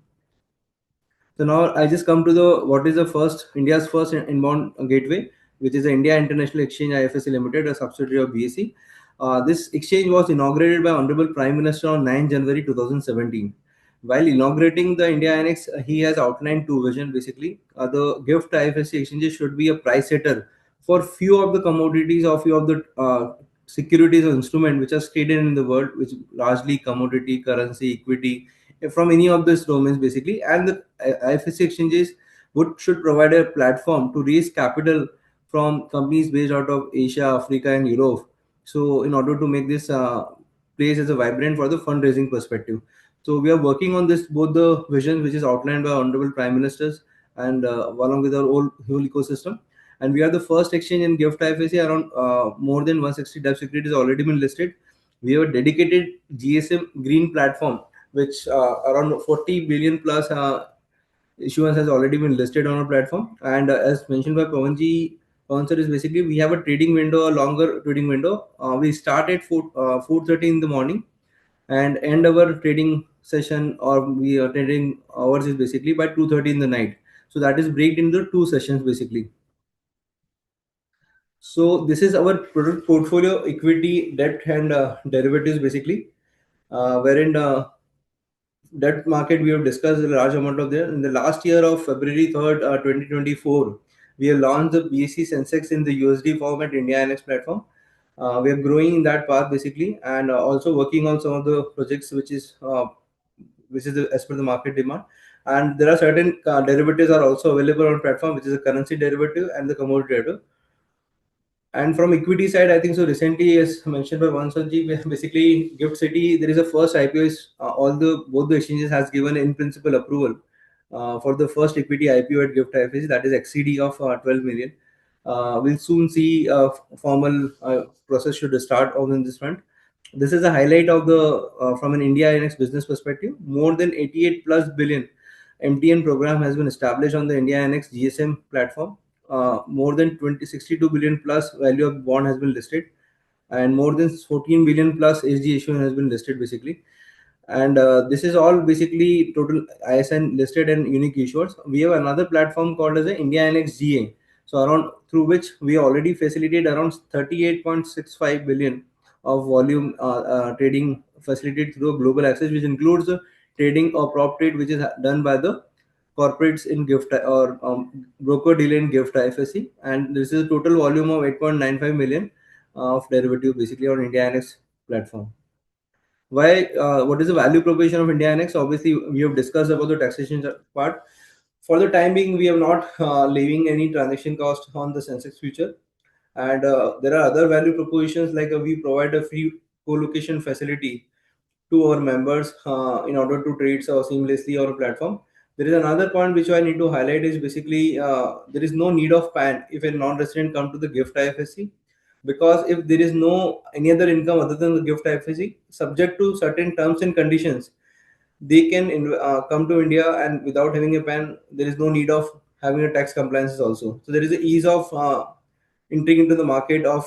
So now I just come to the what is the first India's first inbound gateway, which is the India International Exchange IFSC Limited, a subsidiary of BSE. This exchange was inaugurated by Honorable Prime Minister on 9 January 2017. While inaugurating the India Annex, he has outlined two visions basically. The gift IFSC exchanges should be a price setter for few of the commodities or few of the securities or instrument which are traded in the world, which largely commodity, currency, equity, from any of these domains basically. And the IFSC exchanges should provide a platform to raise capital from companies based out of Asia, Africa, and Europe. So in order to make this place as a vibrant for the fundraising perspective. So we are working on this, both the visions which is outlined by Honorable Prime Ministers and along with our whole ecosystem. And we are the first exchange in gift IFSC. Around more than 160 debt securities already been listed. We have a dedicated GSM green platform, which around 40 billion plus issuance has already been listed on our platform. And as mentioned by Pawanji, answer is basically we have a trading window, a longer trading window. We start at 4:30 in the morning and end our trading session, or we are trading hours is basically by 2:30 in the night. So that is break into two sessions basically. So this is our product portfolio: equity, debt, and derivatives basically, wherein debt market we have discussed a large amount of there. In the last year of February 3rd, 2024, we have launched the BSE Sensex in the USD format India NX platform. We are growing in that path basically, and also working on some of the projects which is as per the market demand. And there are certain derivatives are also available on platform, which is a currency derivative and the commodity derivative. And from equity side, I think so recently, as mentioned by Vansanji, basically Gift City, there is a first IPO. Both the exchanges has given in principle approval for the first equity IPO at Gift IFSC, that is XCD of 12 million. We'll soon see a formal process should start on this front. This is a highlight of the from an India NX business perspective. More than 88 plus billion MTN program has been established on the India NX GSM platform. More than 62 billion plus value of bond has been listed, and more than 14 billion plus SG issuance has been listed basically. And this is all basically total ISN listed and unique issuers. We have another platform called as the India NX GA. So around through which we already facilitate around 38.65 billion of volume trading facilitated through a global access, which includes the trading or prop trade, which is done by the corporates in gift or broker dealer in gift IFSC. And this is a total volume of 8.95 million of derivative basically on India NX platform. Why? What is the value proposition of India Annex? Obviously, we have discussed about the taxation part. For the time being, we have not leaving any transaction cost on the Sensex future, and there are other value propositions like we provide a free co-location facility to our members in order to trade so seamlessly on a platform. There is another point which I need to highlight is basically there is no need of PAN if a non-resident come to the gift IFSC. because if there is no any other income other than the gift IFSC, subject to certain terms and conditions, they can come to India, and without having a PAN, there is no need of having a tax compliances also. So there is a ease of entering into the market of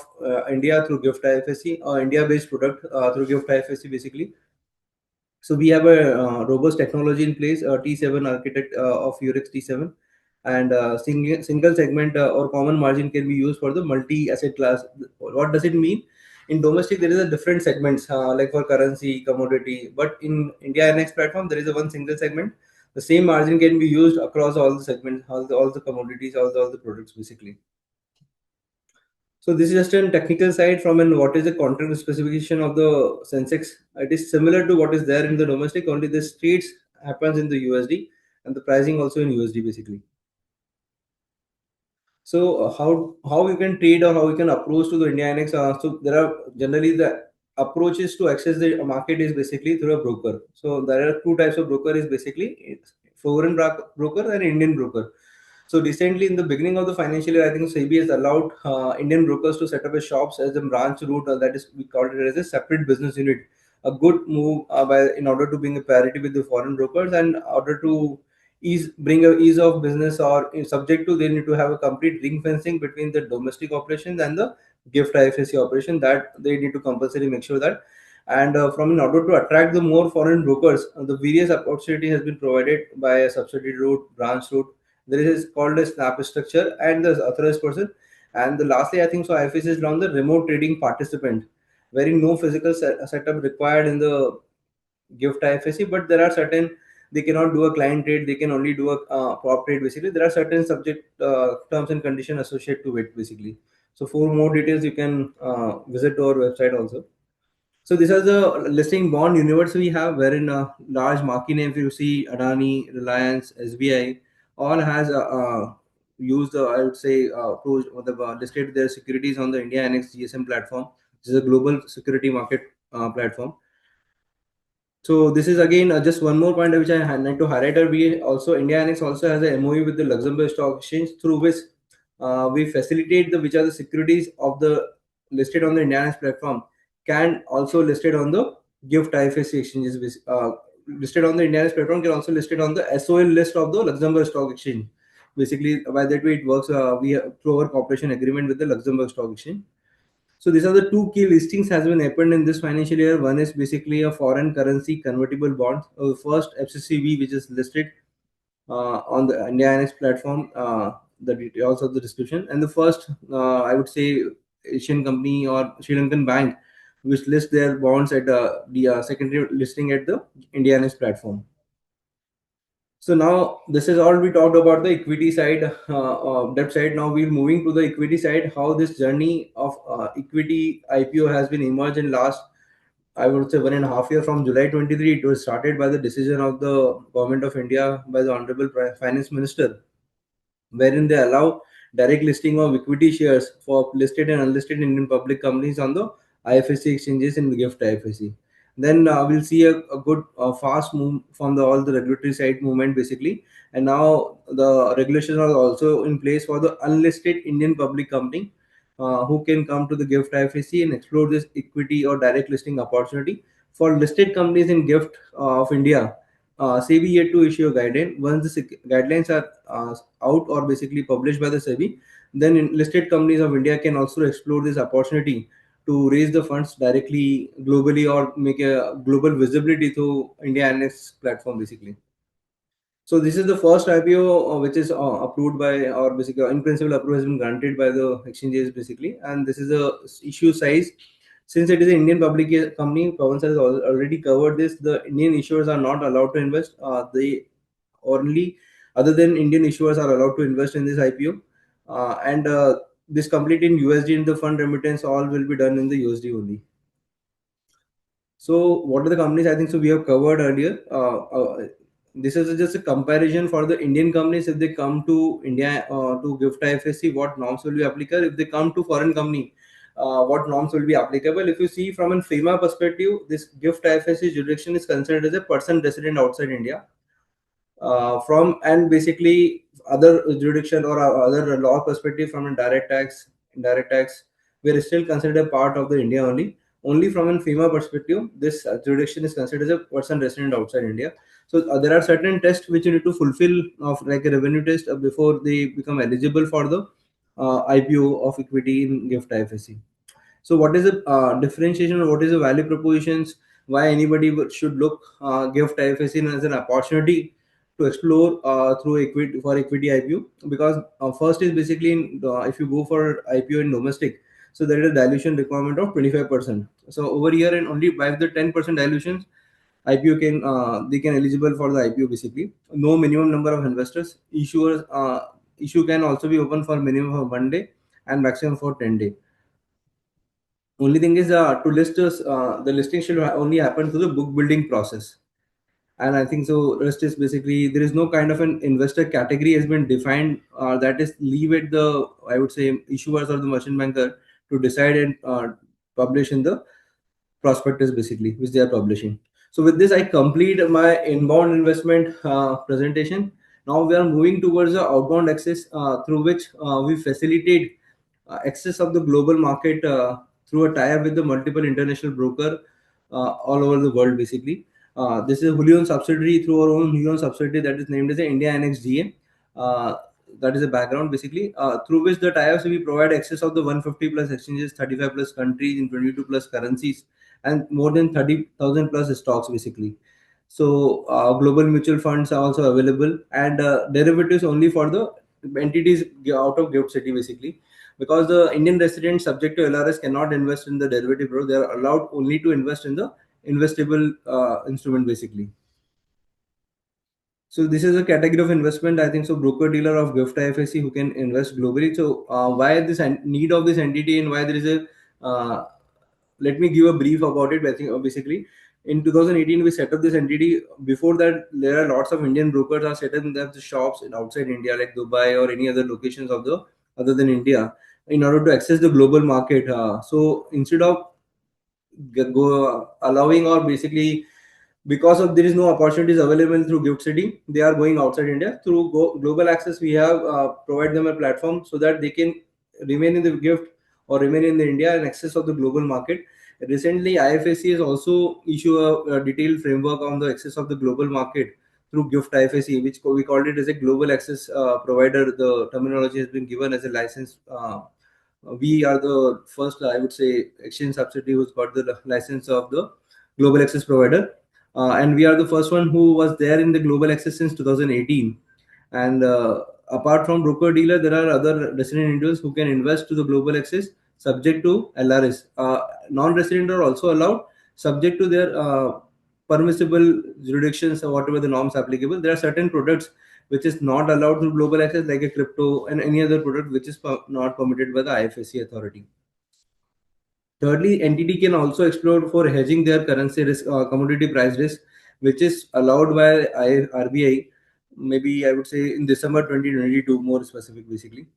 India through gift IFSC or India-based product through gift IFSC basically. So we have a robust technology in place, T7 architect of Eurex T7, and single segment or common margin can be used for the multi asset class. What does it mean? In domestic, there is a different segments like for currency, commodity, but in India NX platform, there is a one single segment. The same margin can be used across all the segments, all the commodities, all the products basically. So this is just a technical side from an what is the contract specification of the Sensex. It is similar to what is there in the domestic, only the trades happens in the USD and the pricing also in USD basically. So how you can trade or how you can approach to the India Index? So there are generally the approaches to access the market is basically through a broker. So there are two types of broker is basically foreign broker and Indian broker. So recently, in the beginning of the financial year, I think SEBI has allowed Indian brokers to set up a shops as a branch route, that is, we call it as a separate business unit. A good move by in order to bring a parity with the foreign brokers and order to bring a ease of business, or subject to they need to have a complete ring fencing between the domestic operations and the gift IFSC operation, that they need to compulsory make sure that. And from in order to attract the more foreign brokers, the various opportunity has been provided by a subsidiary route, branch route. There is called a snap structure and the authorized person. And the lastly, I think so IFSC is on the remote trading participant, wherein no physical setup required in the gift IFSC, but there are certain, they cannot do a client trade, they can only do a prop trade basically. There are certain subject terms and conditions associated to it basically. So for more details, you can visit our website also. So these are the listing bond universe we have, wherein large marquee names you see Adani, Reliance, SBI, all has used, I would say, listed their securities on the India NX GSM platform. This is a global security market platform. So this is again just one more point which I had like to highlight. We also India Annex also has a MOU with the Luxembourg Stock Exchange, through which we facilitate the which are the securities of the listed on the India Annex platform can also listed on the gift IFSC exchanges. Listed on the India Annex platform can also listed on the SOL list of the Luxembourg Stock Exchange. Basically, by that way it works. We have, through our cooperation agreement with the Luxembourg Stock Exchange. So these are the two key listings has been happened in this financial year. One is basically a foreign currency convertible bond. The first FCCB which is listed on the India Annex platform. The details of the description, and the first I would say Asian company or Sri Lankan bank which list their bonds at the secondary listing at the India Annex platform. So now this is all we talked about the equity side, debt side. Now we're moving to the equity side. How this journey of equity IPO has been emerged in last, I would say, 1.5 years. From July 23, it was started by the decision of the government of India by the Honorable Finance Minister, wherein they allow direct listing of equity shares for listed and unlisted Indian public companies on the IFSC exchanges in the GIFT IFSC. Then we'll see a good fast move from the all the regulatory side movement basically, and now the regulations are also in place for the unlisted Indian public company who can come to the GIFT IFSC and explore this equity or direct listing opportunity. For listed companies in GIFT of India, SEBI yet to issue a guideline. Once the guidelines are out or basically published by the SEBI, then listed companies of India can also explore this opportunity to raise the funds directly globally or make a global visibility through India Annex platform basically. So this is the first IPO which is approved by, or basically in principle approval has been granted by the exchanges basically, and this is a issue size. Since it is an Indian public company, Pawan sir has already covered this. The Indian issuers are not allowed to invest. They only other than Indian issuers are allowed to invest in this IPO, and this complete in USD, and the fund remittance all will be done in the USD only. So what are the companies? I think so we have covered earlier. This is just a comparison for the Indian companies. If they come to India to GIFT IFSC, what norms will be applicable? If they come to foreign company, what norms will be applicable? If you see from a FEMA perspective, this GIFT IFSC jurisdiction is considered as a person resident outside India. From and basically other jurisdiction or other law perspective from a direct tax, indirect tax, we are still considered a part of the India only. Only from an FEMA perspective, this jurisdiction is considered as a person resident outside India. So there are certain tests which you need to fulfill of like a revenue test before they become eligible for the IPO of equity in GIFT IFSC. So what is the differentiation or what is the value propositions? Why anybody should look GIFT IFSC as an opportunity to explore through equity for equity IPO? Because first is basically if you go for IPO in domestic, so there is a dilution requirement of 25%. So over here and only by the 10% dilutions, IPO can they can eligible for the IPO basically. No minimum number of investors. Issue can also be open for minimum of 1 day and maximum for 10 days. Only thing is to list us, the listing should only happen through the book building process. And I think so. Rest is basically there is no kind of an investor category has been defined. That is leave it the I would say issuers or the merchant banker to decide and publish in the prospectus basically which they are publishing. So with this I complete my inbound investment presentation. Now we are moving towards the outbound access through which we facilitate access of the global market through a tie-up with the multiple international broker all over the world basically. This is a wholly owned subsidiary through our own wholly owned subsidiary that is named as the India NXGA. Uh, that is a background basically through which the tie-ups we provide access of the 150 plus exchanges, 35 plus countries in 22 plus currencies, and more than 30,000 plus stocks basically. So global mutual funds are also available and derivatives only for the entities out of GIFT City basically, because the Indian residents subject to LRS cannot invest in the derivative bro. They are allowed only to invest in the investable instrument basically. So this is a category of investment. I think so. Broker dealer of GIFT IFSC who can invest globally. So why this need of this entity and why there is a let me give a brief about it. I think basically in 2018 we set up this entity. Before that, there are lots of Indian brokers are set up in the shops in outside India like Dubai or any other locations of the other than India in order to access the global market. So instead of go allowing or basically because of there is no opportunities available through GIFT City, they are going outside India. Through Global Access, we have provide them a platform so that they can remain in the GIFT or remain in the India and access of the global market. Recently, IFSC has also issued a detailed framework on the access of the global market through GIFT IFSC, which we called it as a global access provider. The terminology has been given as a license. We are the first, I would say, exchange subsidiary who's got the license of the global access provider, and we are the first one who was there in the global access since 2018. And apart from broker dealer, there are other resident individuals who can invest to the global access subject to LRS. Non-resident are also allowed subject to their permissible jurisdictions or whatever the norms applicable. There are certain products which is not allowed through global access like a crypto and any other product which is not permitted by the IFSC authority. Thirdly, entity can also explore for hedging their currency risk, commodity price risk, which is allowed by RBI. Maybe I would say in December 2022, more specific, basically.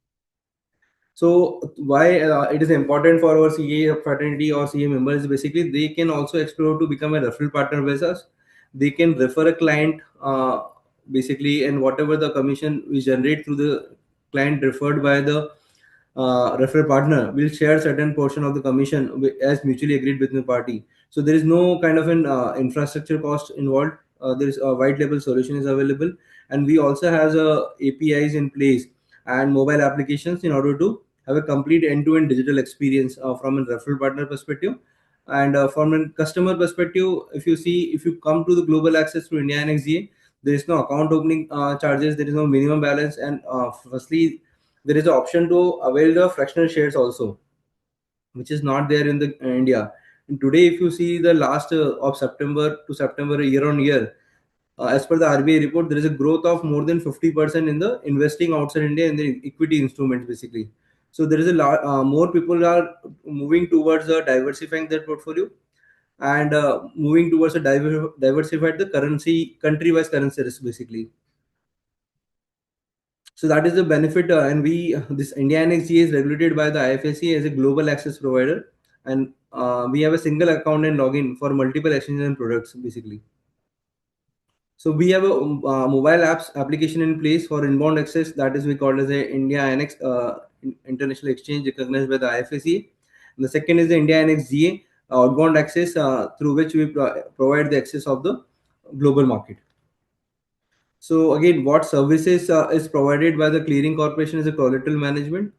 So why it is important for our CA fraternity or CA members? Basically, they can also explore to become a referral partner with us. They can refer a client, basically, and whatever the commission we generate through the client referred by the referral partner will share certain portion of the commission as mutually agreed between the party. So there is no kind of an infrastructure cost involved. There is a white label solution is available, and we also have APIs in place and mobile applications in order to have a complete end-to-end digital experience from a referral partner perspective. And from a customer perspective, if you come to the global access through India NXGA, there is no account opening charges, there is no minimum balance, and firstly there is an option to avail the fractional shares also, which is not there in the India. And today, if you see the last of September to September year on year, as per the RBI report, there is a growth of more than 50% in the investing outside India in the equity instruments basically. So there is a lot more people are moving towards diversifying their portfolio and moving towards a diversified the currency country-wise currency risk basically. So that is the benefit, and we this India NXG is regulated by the IFSC as a global access provider, and we have a single account and login for multiple exchanges and products basically. So we have a mobile apps application in place for inbound access, that is we call as a India NX International Exchange recognized by the IFSC, The second is the India Annex GA, outbound access through which we provide the access of the global market. So again, what services is provided by the clearing corporation is a collateral management.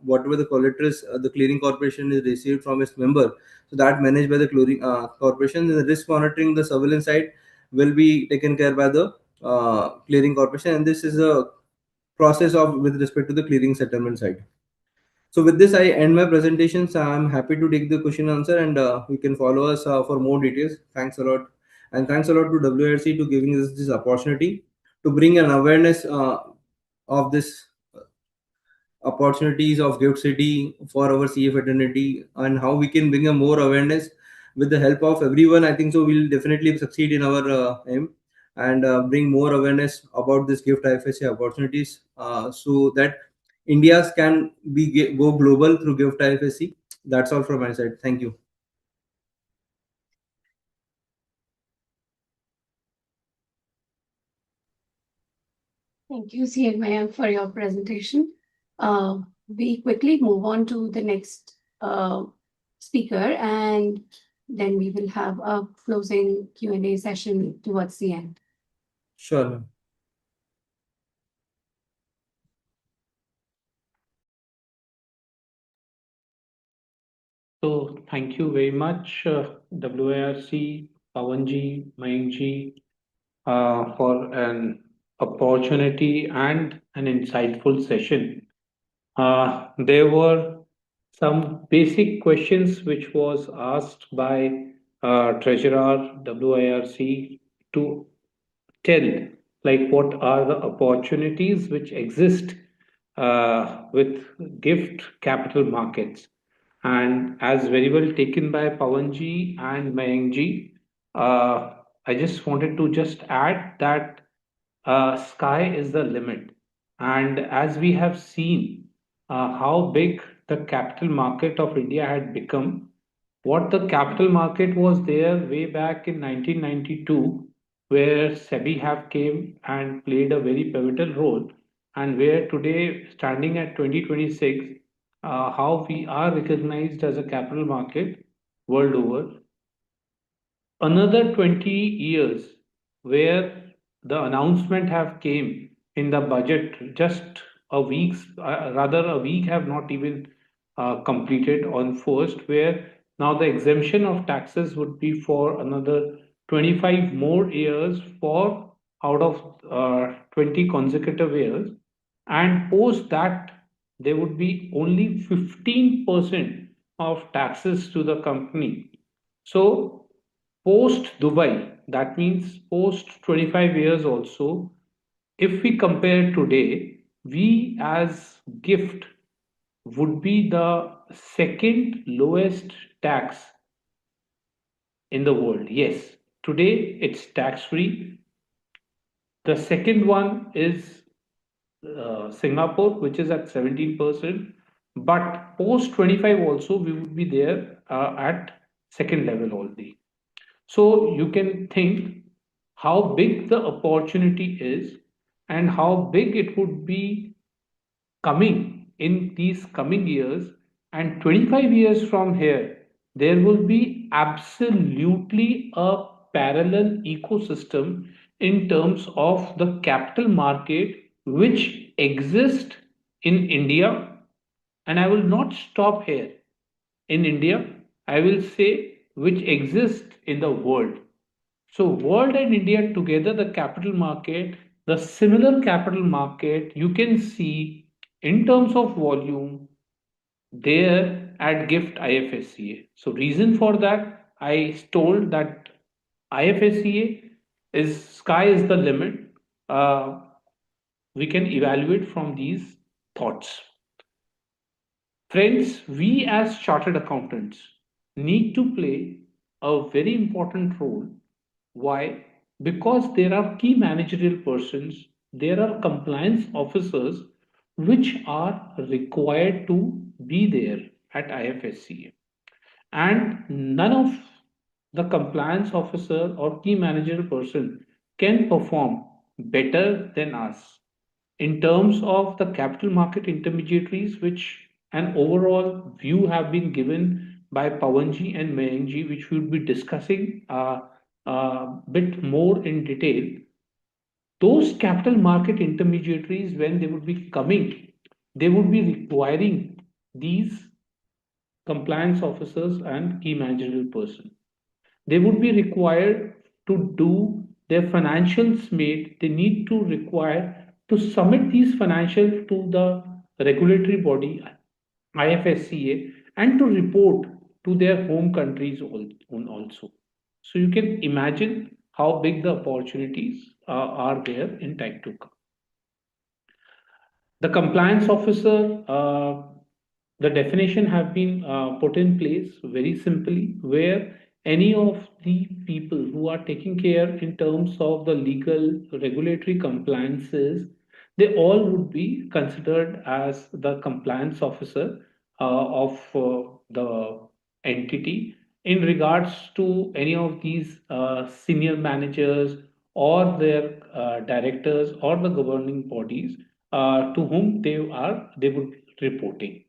Whatever the collaterals the clearing corporation is received from its member, so that managed by the clearing corporation. The risk monitoring, the surveillance side will be taken care by the clearing corporation, and this is a process of with respect to the clearing settlement side. So with this, I end my presentation. So I'm happy to take the question and answer, and you can follow us for more details. Thanks a lot, and thanks a lot to WRC to giving us this opportunity to bring an awareness of this opportunities of Gift City for our CA fraternity, and how we can bring a more awareness with the help of everyone. I think so. We'll definitely succeed in our aim, and bring more awareness about this Gift IFSC opportunities, so that India's can be go global through Gift IFSC. That's all from my side. Thank you. Thank you, CA Mayank, for your presentation. We quickly move on to the next speaker, and then we will have a closing Q&A session towards the end. Sure, ma'am. So thank you very much, WARC, Pawanji, Mayankji, for an opportunity and an insightful session. There were some basic questions which was asked by Treasurer WIRC to tell like what are the opportunities which exist with gift capital markets. And as very well taken by Pawanji and Mayankji, I just wanted to just add that sky is the limit. And as we have seen how big the capital market of India had become, what the capital market was there way back in 1992, where SEBI have came and played a very pivotal role, and where today, standing at 2026, how we are recognized as a capital market world over. Another 20 years where the announcement have came in the budget just a week's rather a week have not even completed on first, where now the exemption of taxes would be for another 25 more years for out of 20 consecutive years, and post that there would be only 15% of taxes to the company. So post Dubai, that means post 25 years also, if we compare today, we as gift would be the second lowest tax in the world. Yes, today it's tax free. The second one is Singapore, which is at 17%. But post 25 also, we would be there at second level only. So you can think how big the opportunity is and how big it would be coming in these coming years. And 25 years from here, there will be absolutely a parallel ecosystem in terms of the capital market which exists in India. And I will not stop here. In India, I will say which exists in the world. So world and India together, the capital market, the similar capital market, you can see in terms of volume there at GIFT IFSCA. So reason for that, I told that IFSCA is sky is the limit. We can evaluate from these thoughts. Friends, we as chartered accountants need to play a very important role. Why? Because there are key managerial persons, there are compliance officers which are required to be there at IFSCA. And none of the compliance officer or key managerial person can perform better than us in terms of the capital market intermediaries which and overall view have been given by Pawanji and Mayankji, which we would be discussing a bit more in detail. Those capital market intermediaries, when they would be coming, they would be requiring these compliance officers and key managerial person. They would be required to do their financials made. They need to require to submit these financials to the regulatory body, IFSCA, and to report to their home countries also. So you can imagine how big the opportunities are there in time to come. The compliance officer, the definition have been put in place very simply, where any of the people who are taking care in terms of the legal regulatory compliances, they all would be considered as the compliance officer of the entity in regards to any of these senior managers or their directors or the governing bodies to whom they would be reporting.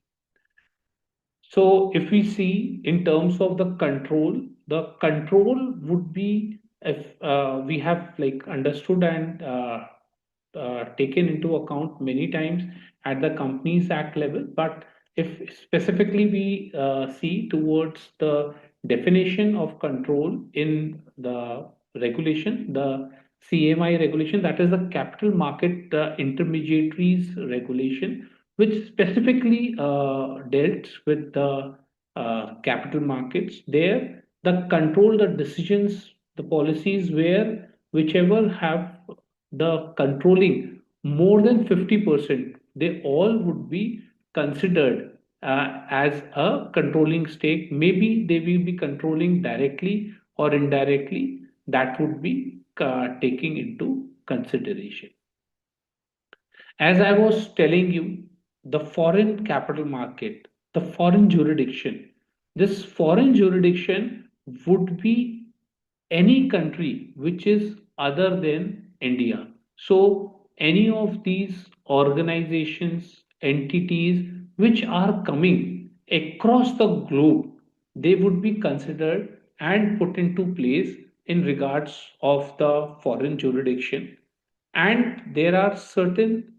So if we see in terms of the control would be if we have like understood and taken into account many times at the Companies Act level, but if specifically we see towards the definition of control in the regulation, the CMI regulation, that is the Capital Market Intermediaries regulation, which specifically dealt with the capital markets. There, the control, the decisions, the policies where whichever have the controlling more than 50%, they all would be considered as a controlling stake. Maybe they will be controlling directly or indirectly. That would be taking into consideration. As I was telling you, the foreign capital market, the foreign jurisdiction, this foreign jurisdiction would be any country which is other than India. So, any of these organizations, entities which are coming across the globe, they would be considered and put into place in regards of the foreign jurisdiction. And there are certain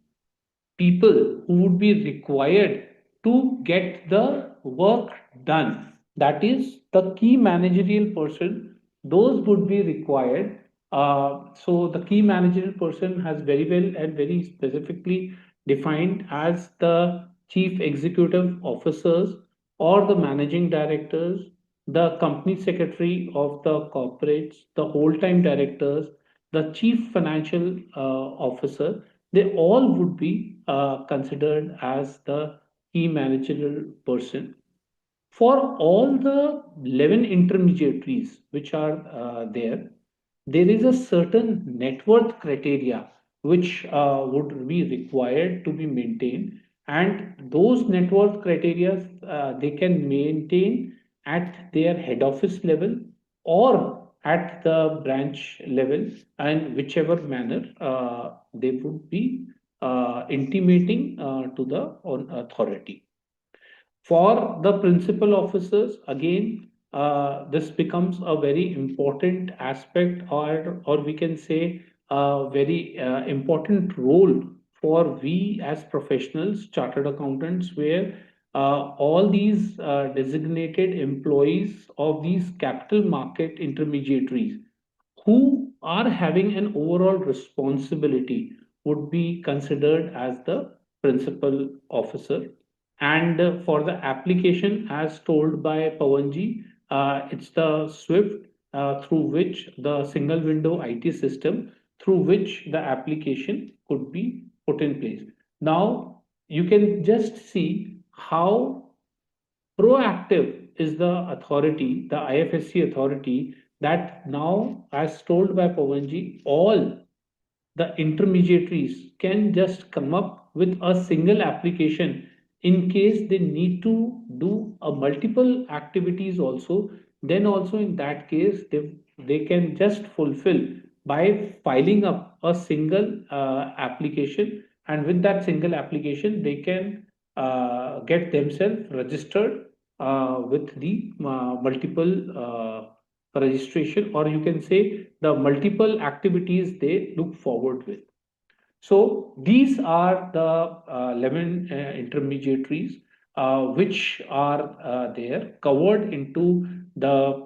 people who would be required to get the work done. That is the key managerial person, those would be required. So the key managerial person has very well and very specifically defined as the chief executive officers or the managing directors, the company secretary of the corporates, the whole-time directors, the chief financial officer, they all would be considered as the key managerial person. For all the 11 intermediaries which are there is a certain net worth criteria which would be required to be maintained, and those net worth criteria they can maintain at their head office level or at the branch level, and whichever manner they would be intimating to the authority. For the principal officers, again, this becomes a very important aspect, or we can say a very important role for we as professionals, chartered accountants, where all these designated employees of these capital market intermediaries who are having an overall responsibility would be considered as the principal officer. And for the application, as told by Pawanji, it's the SWIFT through which the single window IT system through which the application could be put in place. Now, you can just see how proactive is the authority, the IFSC authority, that now, as told by Pawanji, all the intermediaries can just come up with a single application in case they need to do a multiple activities also. Then also in that case they can just fulfill by filing up a single application, and with that single application they can get themselves registered with the multiple registration, or you can say the multiple activities they look forward with. So these are the 11 intermediaries which are there covered into the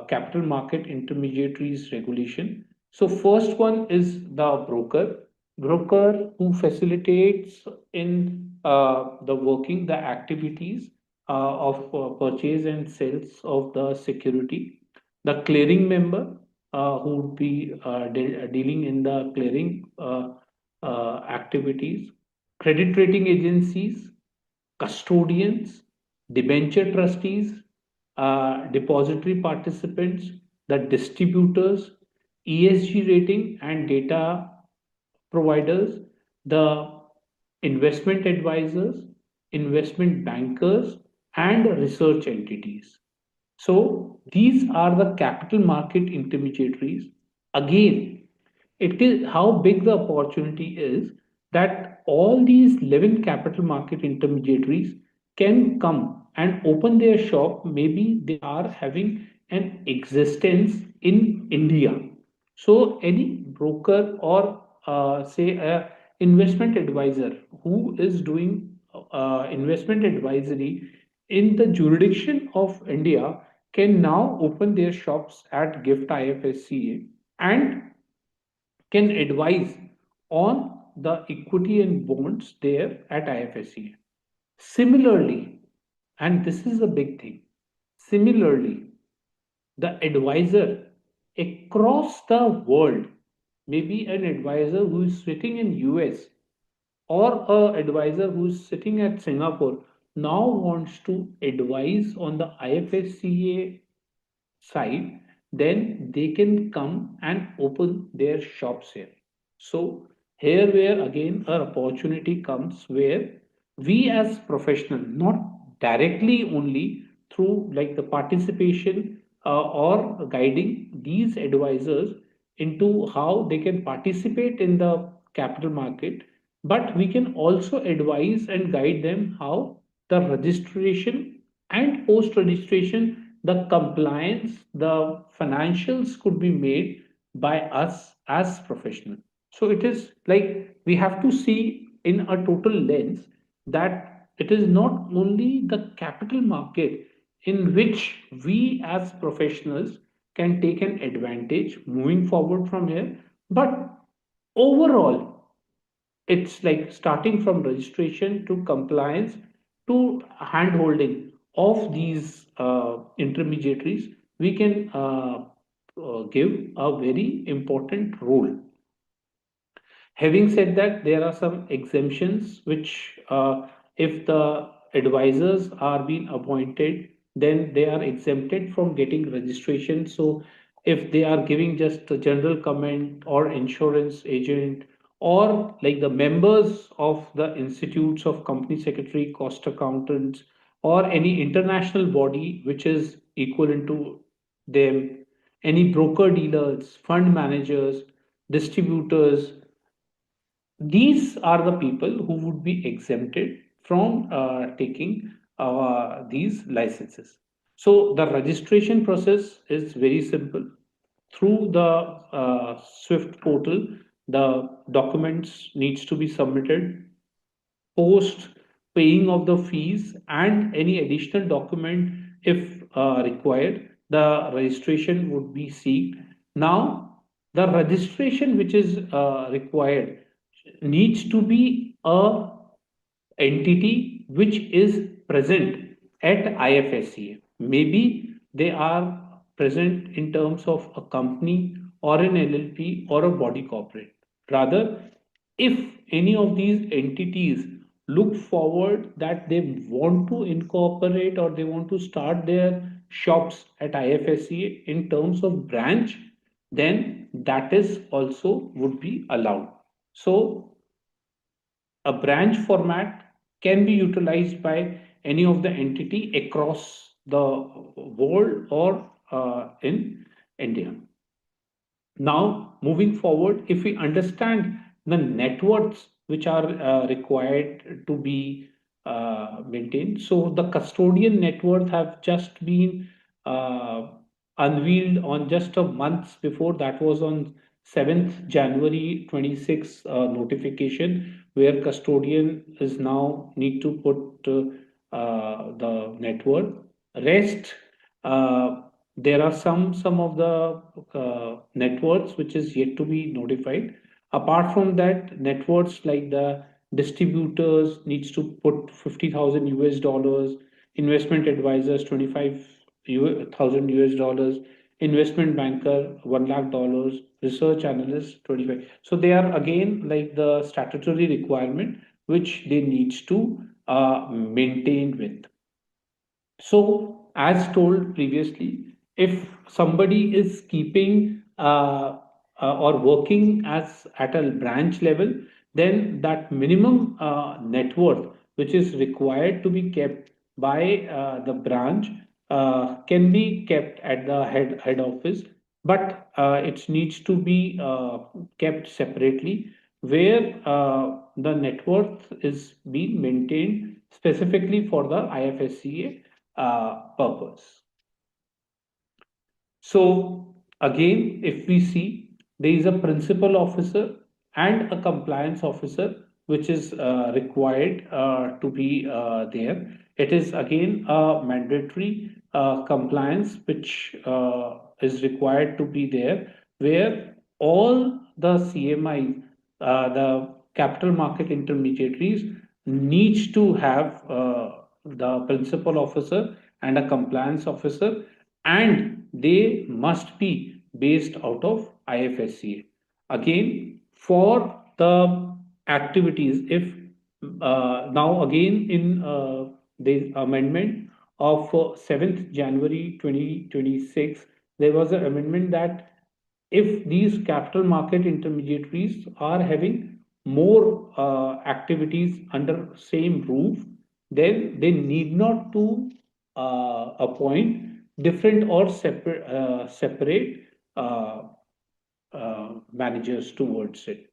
capital market intermediaries regulation. So first one is the broker who facilitates in the working the activities of purchase and sales of the security. The clearing member who would be dealing in the clearing activities, credit rating agencies, custodians, debenture trustees, depository participants, the distributors, ESG rating and data providers, the investment advisors, investment bankers, and research entities. So these are the capital market intermediaries. Again, it is how big the opportunity is that all these 11 capital market intermediaries can come and open their shop. Maybe they are having an existence in India. So any broker or say a investment advisor who is doing investment advisory in the jurisdiction of India can now open their shops at GIFT IFSCA and can advise on the equity and bonds there at IFSCA. Similarly, and this is a big thing, similarly, the advisor across the world, maybe an advisor who is sitting in US or a advisor who is sitting at Singapore, now wants to advise on the IFSCA side, then they can come and open their shops here. So here where again our opportunity comes, where we as professional, not directly only through like the participation or guiding these advisors into how they can participate in the capital market, but we can also advise and guide them how the registration and post registration, the compliance, the financials could be made by us as professionals. So it is like we have to see in a total lens that it is not only the capital market in which we as professionals can take an advantage moving forward from here, but overall it's like starting from registration to compliance to hand holding of these intermediaries, we can give a very important role. Having said that, there are some exemptions which, if the advisors are being appointed, then they are exempted from getting registration. So, if they are giving just a general comment or insurance agent, or like the members of the institutes of company secretary, cost accountants, or any international body which is equivalent to them, any broker dealers, fund managers, distributors, these are the people who would be exempted from taking these licenses. So the registration process is very simple. Through the Swift portal, the documents needs to be submitted. Post paying of the fees and any additional document if required, the registration would be sought. Now, the registration which is required needs to be a entity which is present at IFSCA. Maybe they are present in terms of a company or an LLP or a body corporate. Rather, if any of these entities look forward that they want to incorporate or they want to start their shops at IFSCA in terms of branch, then that is also would be allowed. So a branch format can be utilized by any of the entity across the world or in India. Now, moving forward, if we understand the net worths which are required to be maintained. So the custodian net worth have just been uh, unveiled on just a month before. That was on 7th January 26 notification, where custodian is now need to put the net worth. Rest, uh, there are some of the net worths which is yet to be notified. Apart from that, net worths like the distributors needs to put 50,000 US dollars, investment advisors 25,000 US dollars, investment banker $1 lakh, research analyst 25. So they are again like the statutory requirement which they needs to maintain with. So, as told previously, if somebody is keeping or working as at a branch level, then that minimum net worth which is required to be kept by the branch can be kept at the head office, but it needs to be kept separately, where the net worth is being maintained specifically for the IFSCA purpose. So again, if we see, there is a principal officer and a compliance officer which is required to be there. It is again a mandatory compliance which is required to be there, where all the CMI, the capital market intermediaries, needs to have the principal officer and a compliance officer, and they must be based out of IFSCA. Again, for the activities, if now again in the amendment of 7th January 2026, there was an amendment that if these capital market intermediaries are having more activities under same roof, then they need not to appoint different or separate managers towards it.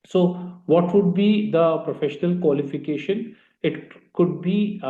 So, what would be the professional qualification? It could be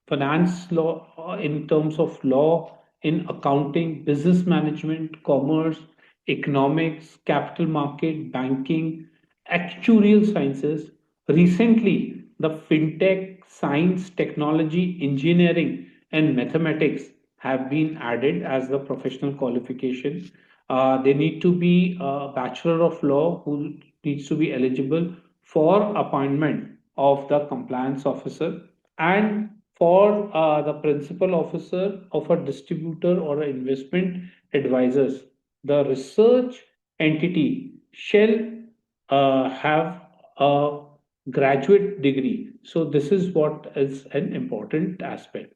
finance law in terms of law, in accounting, business management, commerce, economics, capital market, banking, actuarial sciences. Recently, the fintech, science, technology, engineering, and mathematics have been added as the professional qualification. They need to be a bachelor of law who needs to be eligible for appointment of the compliance officer, and for the principal officer of a distributor or an investment advisors, the research entity shall have a graduate degree. So this is what is an important aspect.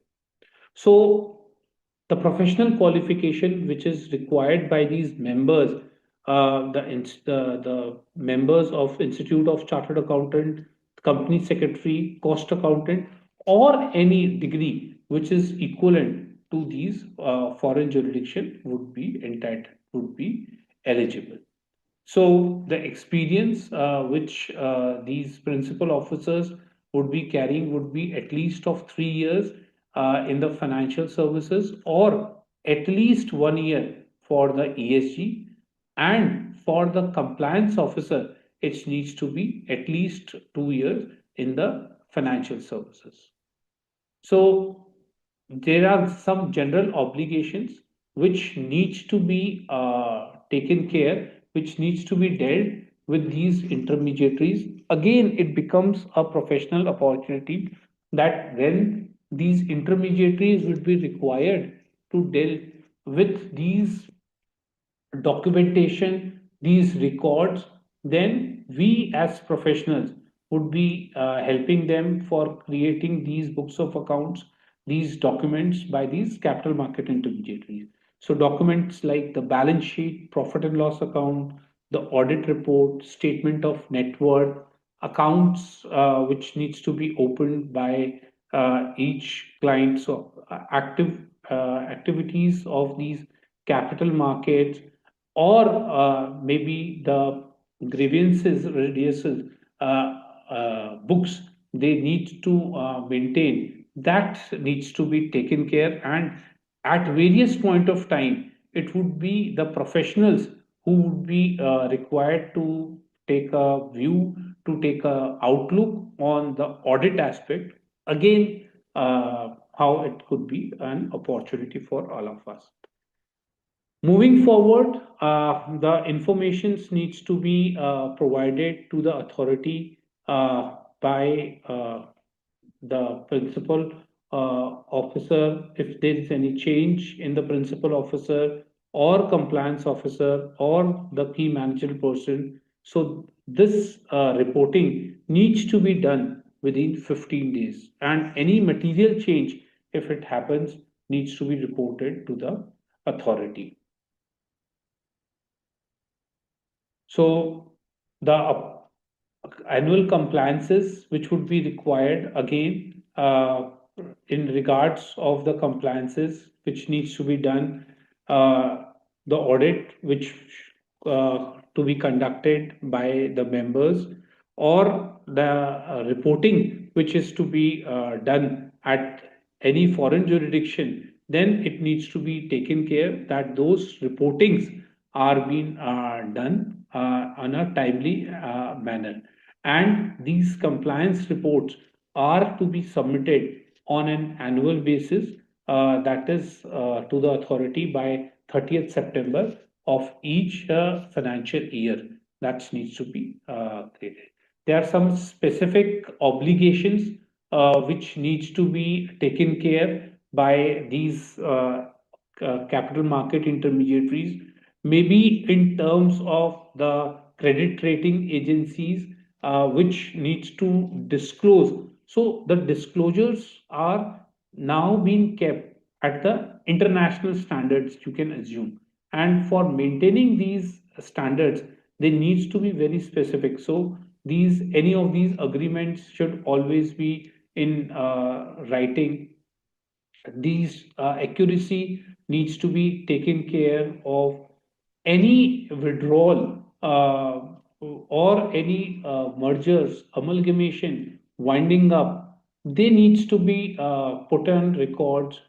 So the professional qualification which is required by these members, the members of Institute of Chartered Accountant, Company Secretary, Cost Accountant, or any degree which is equivalent to these foreign jurisdiction would be entitled, would be eligible. So the experience which these principal officers would be carrying would be at least of 3 years in the financial services, or at least 1 year for the ESG, and for the compliance officer, it needs to be at least 2 years in the financial services. So there are some general obligations which needs to be taken care, which needs to be dealt with these intermediaries. Again, it becomes a professional opportunity that when these intermediaries would be required to deal with these documentation, these records, then we as professionals would be helping them for creating these books of accounts, these documents by these capital market intermediaries. So documents like the balance sheet, profit and loss account, the audit report, statement of net worth, accounts which needs to be opened by each client. So activities of these capital markets, or maybe the grievances redressal books they need to maintain, that needs to be taken care. And at various point of time, it would be the professionals who would be required to take a view, to take a outlook on the audit aspect. Again, how it could be an opportunity for all of us. Moving forward, the informations needs to be provided to the authority by the principal officer if there is any change in the principal officer or compliance officer or the key managerial person. So this reporting needs to be done within 15 days, and any material change, if it happens, needs to be reported to the authority. So the annual compliances which would be required again, in regards of the compliances which needs to be done, uh, the audit which to be conducted by the members, or the reporting which is to be done at any foreign jurisdiction, then it needs to be taken care that those reportings are being done on a timely manner. And these compliance reports are to be submitted on an annual basis, that is to the authority by 30th September of each financial year. That needs to be created. There are some specific obligations which needs to be taken care by these capital market intermediaries, maybe in terms of the credit rating agencies, which needs to disclose. So the disclosures are now being kept at the international standards, you can assume. And for maintaining these standards, they needs to be very specific. So these any of these agreements should always be in writing. These accuracy needs to be taken care of. Any withdrawal or any mergers, amalgamation, winding up, they needs to be put on records.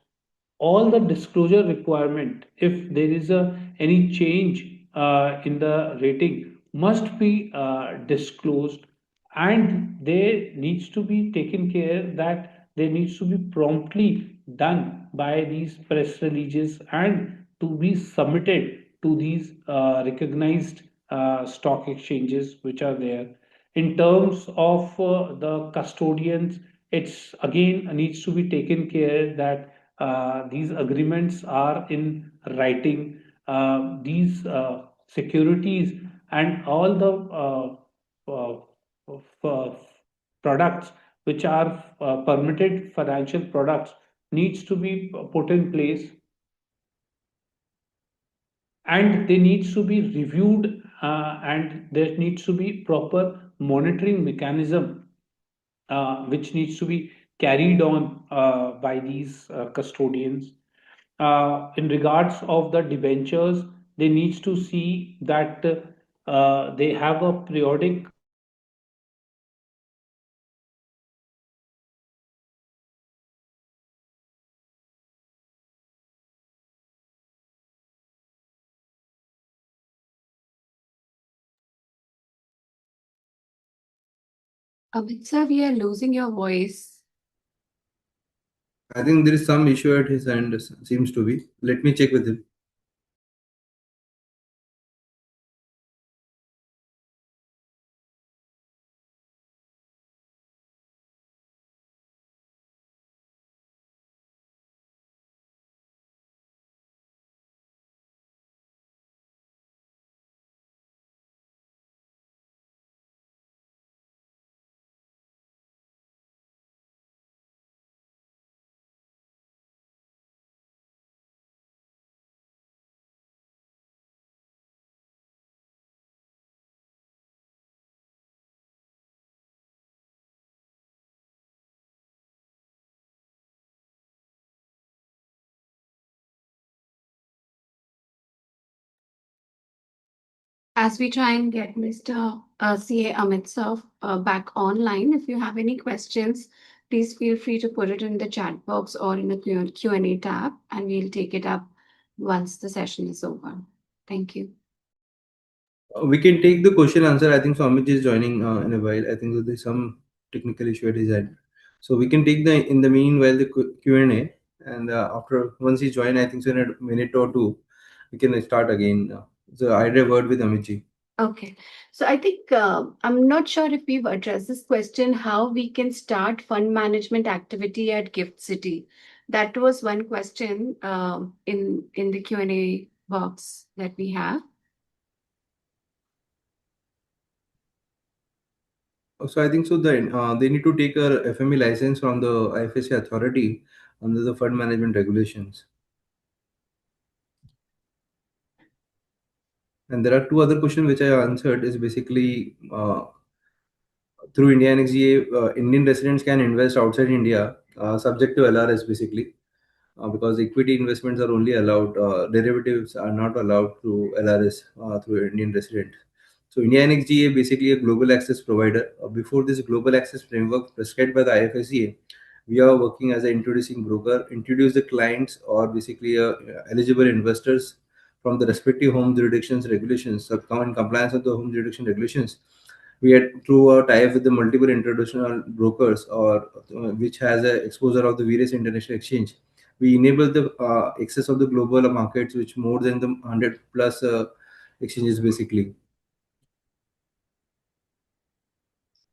All the disclosure requirement, if there is any change in the rating, must be disclosed, and there needs to be taken care that there needs to be promptly done by these press releases and to be submitted to these recognized stock exchanges which are there. In terms of the custodians, it's again needs to be taken care that these agreements are in writing. These securities and all the products which are permitted financial products needs to be put in place, and they needs to be reviewed, and there needs to be proper monitoring mechanism which needs to be carried on by these custodians. In regards of the debentures, they needs to see that they have a periodic Amit sir, we are losing your voice. I think there is some issue at his end, seems to be. Let me check with him. As we try and get Mr. CA Amit Sir back online, if you have any questions, please feel free to put it in the chat box or in the Q&A tab, and we'll take it up once the session is over. Thank you. We can take the question answer. I think so Amit is joining in a while. I think that there's some technical issue at his end. So we can take the in the meanwhile the Q&A, and after once he join, I think so in a minute or two, we can start again. So I had a word with Amit ji. Okay. So I think I'm not sure if we've addressed this question, how we can start fund management activity at Gift City. That was one question in the Q&A box that we have. So I think so they need to take a FME license from the IFSC authority under the fund management regulations. And there are two other questions which I answered is basically through India NXGA, Indian residents can invest outside India subject to LRS basically because equity investments are only allowed, derivatives are not allowed through LRS through Indian resident. So India NXGA basically a global access provider. Before this global access framework prescribed by the IFSCA, we are working as an introducing broker, introduce the clients or basically eligible investors from the respective home jurisdictions regulations, so come in compliance with the home jurisdiction regulations. We had through a tie-up with the multiple international brokers or which has a exposure of the various international exchange. We enable the access of the global markets, which more than the 100 plus exchanges basically.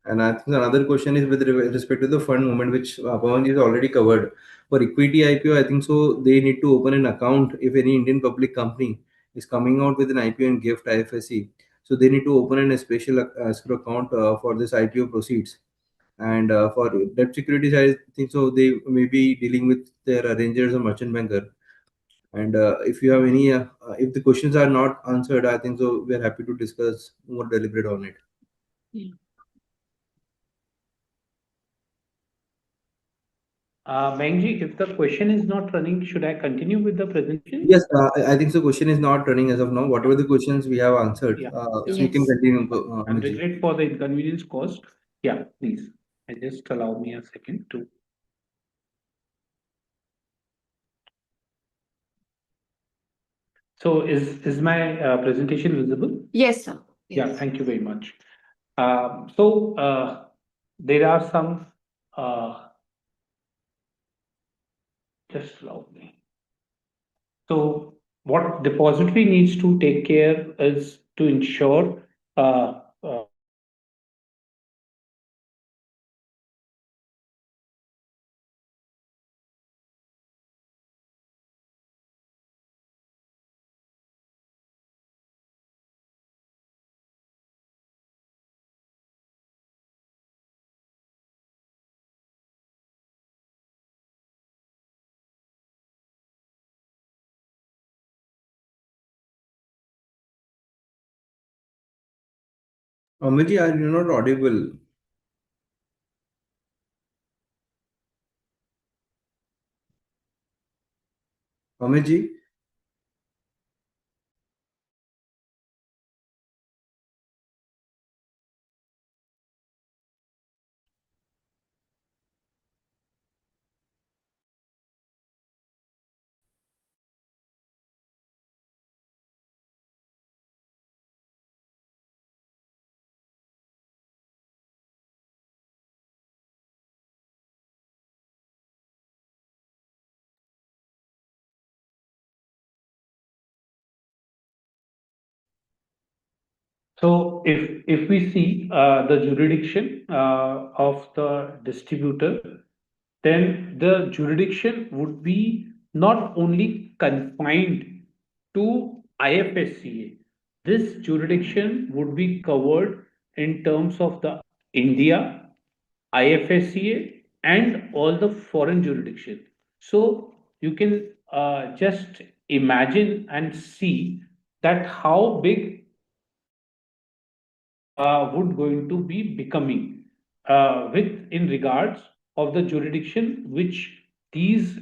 And I think another question is with respect to the fund movement, which Pawan is already covered. For equity IPO, I think so they need to open an account if any Indian public company is coming out with an IPO and gift IFSC. So they need to open a special escrow account for this IPO proceeds. And for debt securities, I think so they may be dealing with their arrangers or merchant banker. And if you have any, if the questions are not answered, I think so we are happy to discuss more deliberate on it. Yeah. Mengji, if the question is not running, should I continue with the presentation? Yes, I think the question is not running as of now. Whatever the questions we have answered, Yeah. so you can Yes. continue. And Amit ji. regret for the inconvenience caused. Yeah, please. Just allow me a second to. So is my presentation visible? Yes, sir. Yeah, Yes. thank you very much. So there are some, just allow me. So what depository needs to take care is to ensure Amit ji, are you not audible? Amit ji? So if we see the jurisdiction of the distributor, then the jurisdiction would be not only confined to IFSCA. This jurisdiction would be covered in terms of the India, IFSCA, and all the foreign jurisdiction. So you can just imagine and see that how big would going to be becoming with in regards of the jurisdiction which these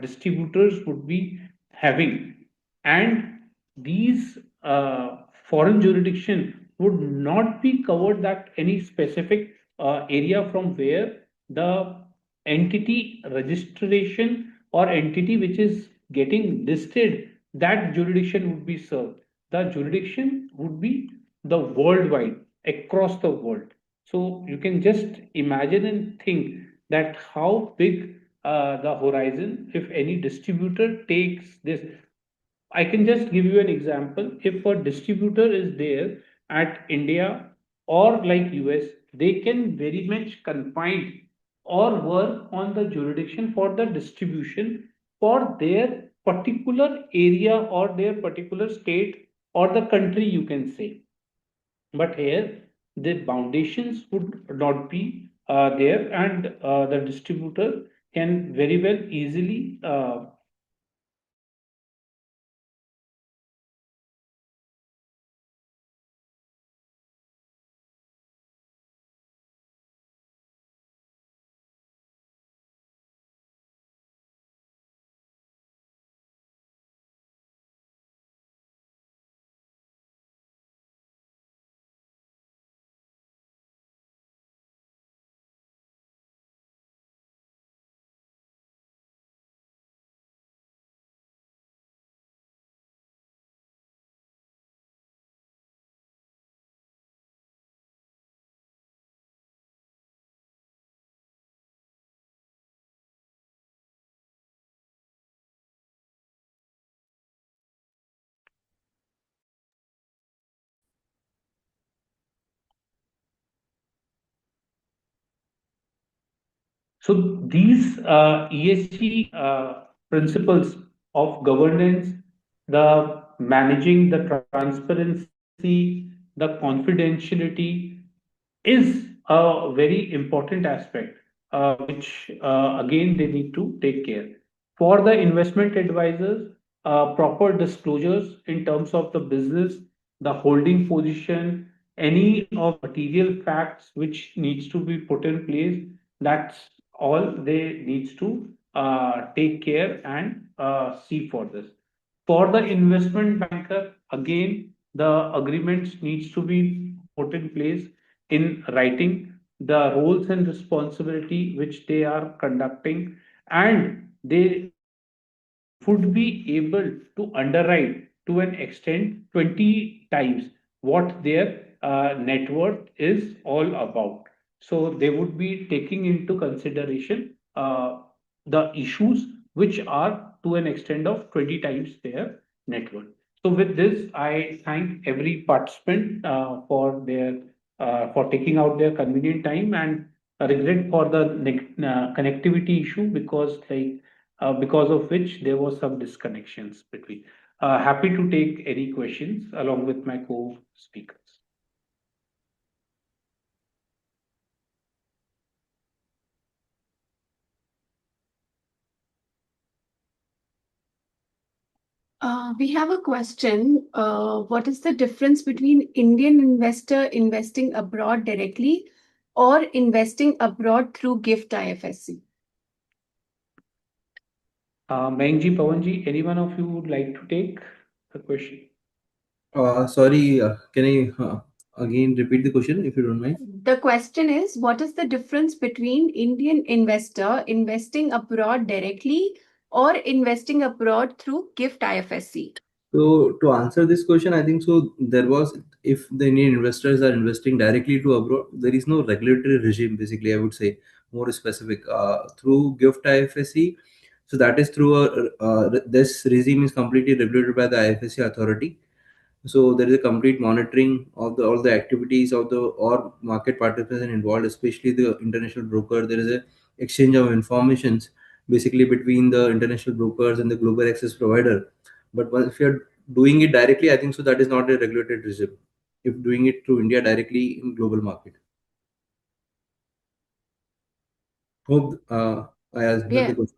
distributors would be having, and these foreign jurisdiction would not be covered that any specific area from where the entity registration or entity which is getting listed, that jurisdiction would be served. The jurisdiction would be the worldwide, across the world. So you can just imagine and think that how big the horizon if any distributor takes this. I can just give you an example. If a distributor is there at India or like US, they can very much confine or work on the jurisdiction for the distribution for their particular area or their particular state or the country, you can say. But here, the foundations would not be there, and the distributor can very well easily so these ESG principles of governance, the managing the transparency, the confidentiality is a very important aspect, which again they need to take care. For the investment advisors, proper disclosures in terms of the business, the holding position, any of material facts which needs to be put in place. That's all they needs to take care and see for this. For the investment banker, again, the agreements needs to be put in place in writing, the roles and responsibility which they are conducting, and they would be able to underwrite to an extent 20 times what their net worth is all about. So they would be taking into consideration the issues which are to an extent of 20 times their net worth. So with this, I thank every participant for their for taking out their convenient time, and regret for the connectivity issue because of which there was some disconnections between. Happy to take any questions along with my co-speakers. We have a question. What is the difference between Indian investor investing abroad directly or investing abroad through GIFT IFSC? Mayank Pawanji, any one of you would like to take the question? Sorry, can I again repeat the question if you don't mind? The question is, what is the difference between Indian investor investing abroad directly or investing abroad through GIFT IFSC? So to answer this question, I think so there was, if the Indian investors are investing directly to abroad, there is no regulatory regime. Basically, I would say more specific through GIFT IFSC. So that is through this regime is completely regulated by the IFSC authority. So there is a complete monitoring of the all the activities of the or market participants involved, especially the international broker. There is a exchange of informations basically between the international brokers and the global access provider. But if you're doing it directly, I think so that is not a regulated regime. If doing it through India directly in global market. Hope I answered the question.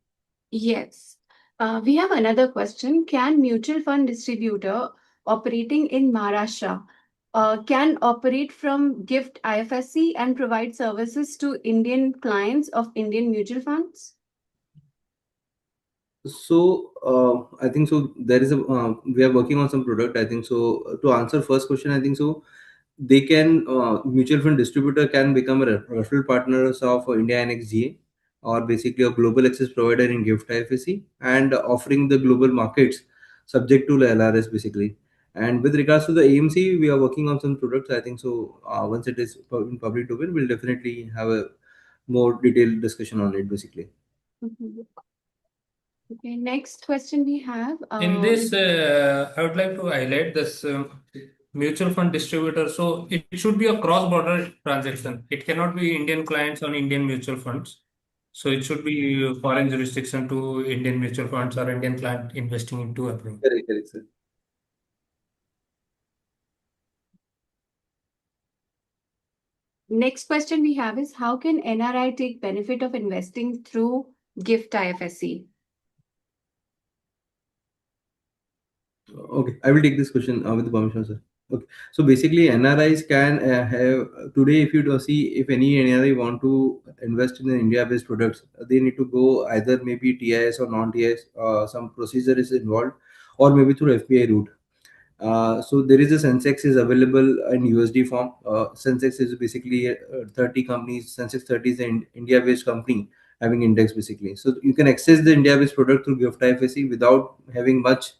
Yes. We have another question. Can mutual fund distributor operating in Maharashtra can operate from GIFT IFSC and provide services to Indian clients of Indian mutual funds? So I think so. There is a we are working on some product. I think so. To answer first question, I think so. They can mutual fund distributor can become a referral partners of India NXGA, or basically a global access provider in GIFT IFSC, and offering the global markets subject to LRS basically. And with regards to the AMC, we are working on some products. I think so. Once it is in public domain, we'll definitely have a more detailed discussion on it basically. Mhm. Okay, next question we have. In this, I would like to highlight this mutual fund distributor. So it should be a cross-border transaction. It cannot be Indian clients on Indian mutual funds. So it should be foreign jurisdiction to Indian mutual funds or Indian client investing into abroad. Correct, correct, sir. Next question we have is, how can NRI take benefit of investing through GIFT IFSC? Okay, I will take this question with the permission, sir. Okay, so basically, NRIs can have today. If you do see, if any NRI want to invest in the India-based products, they need to go either maybe TIS or non-TIS. Some procedure is involved, or maybe through FPI route. So there is a Sensex is available in USD form. Sensex is basically 30 companies. Sensex 30 is an India-based company having index basically. So you can access the India-based product through GIFT IFSC without having much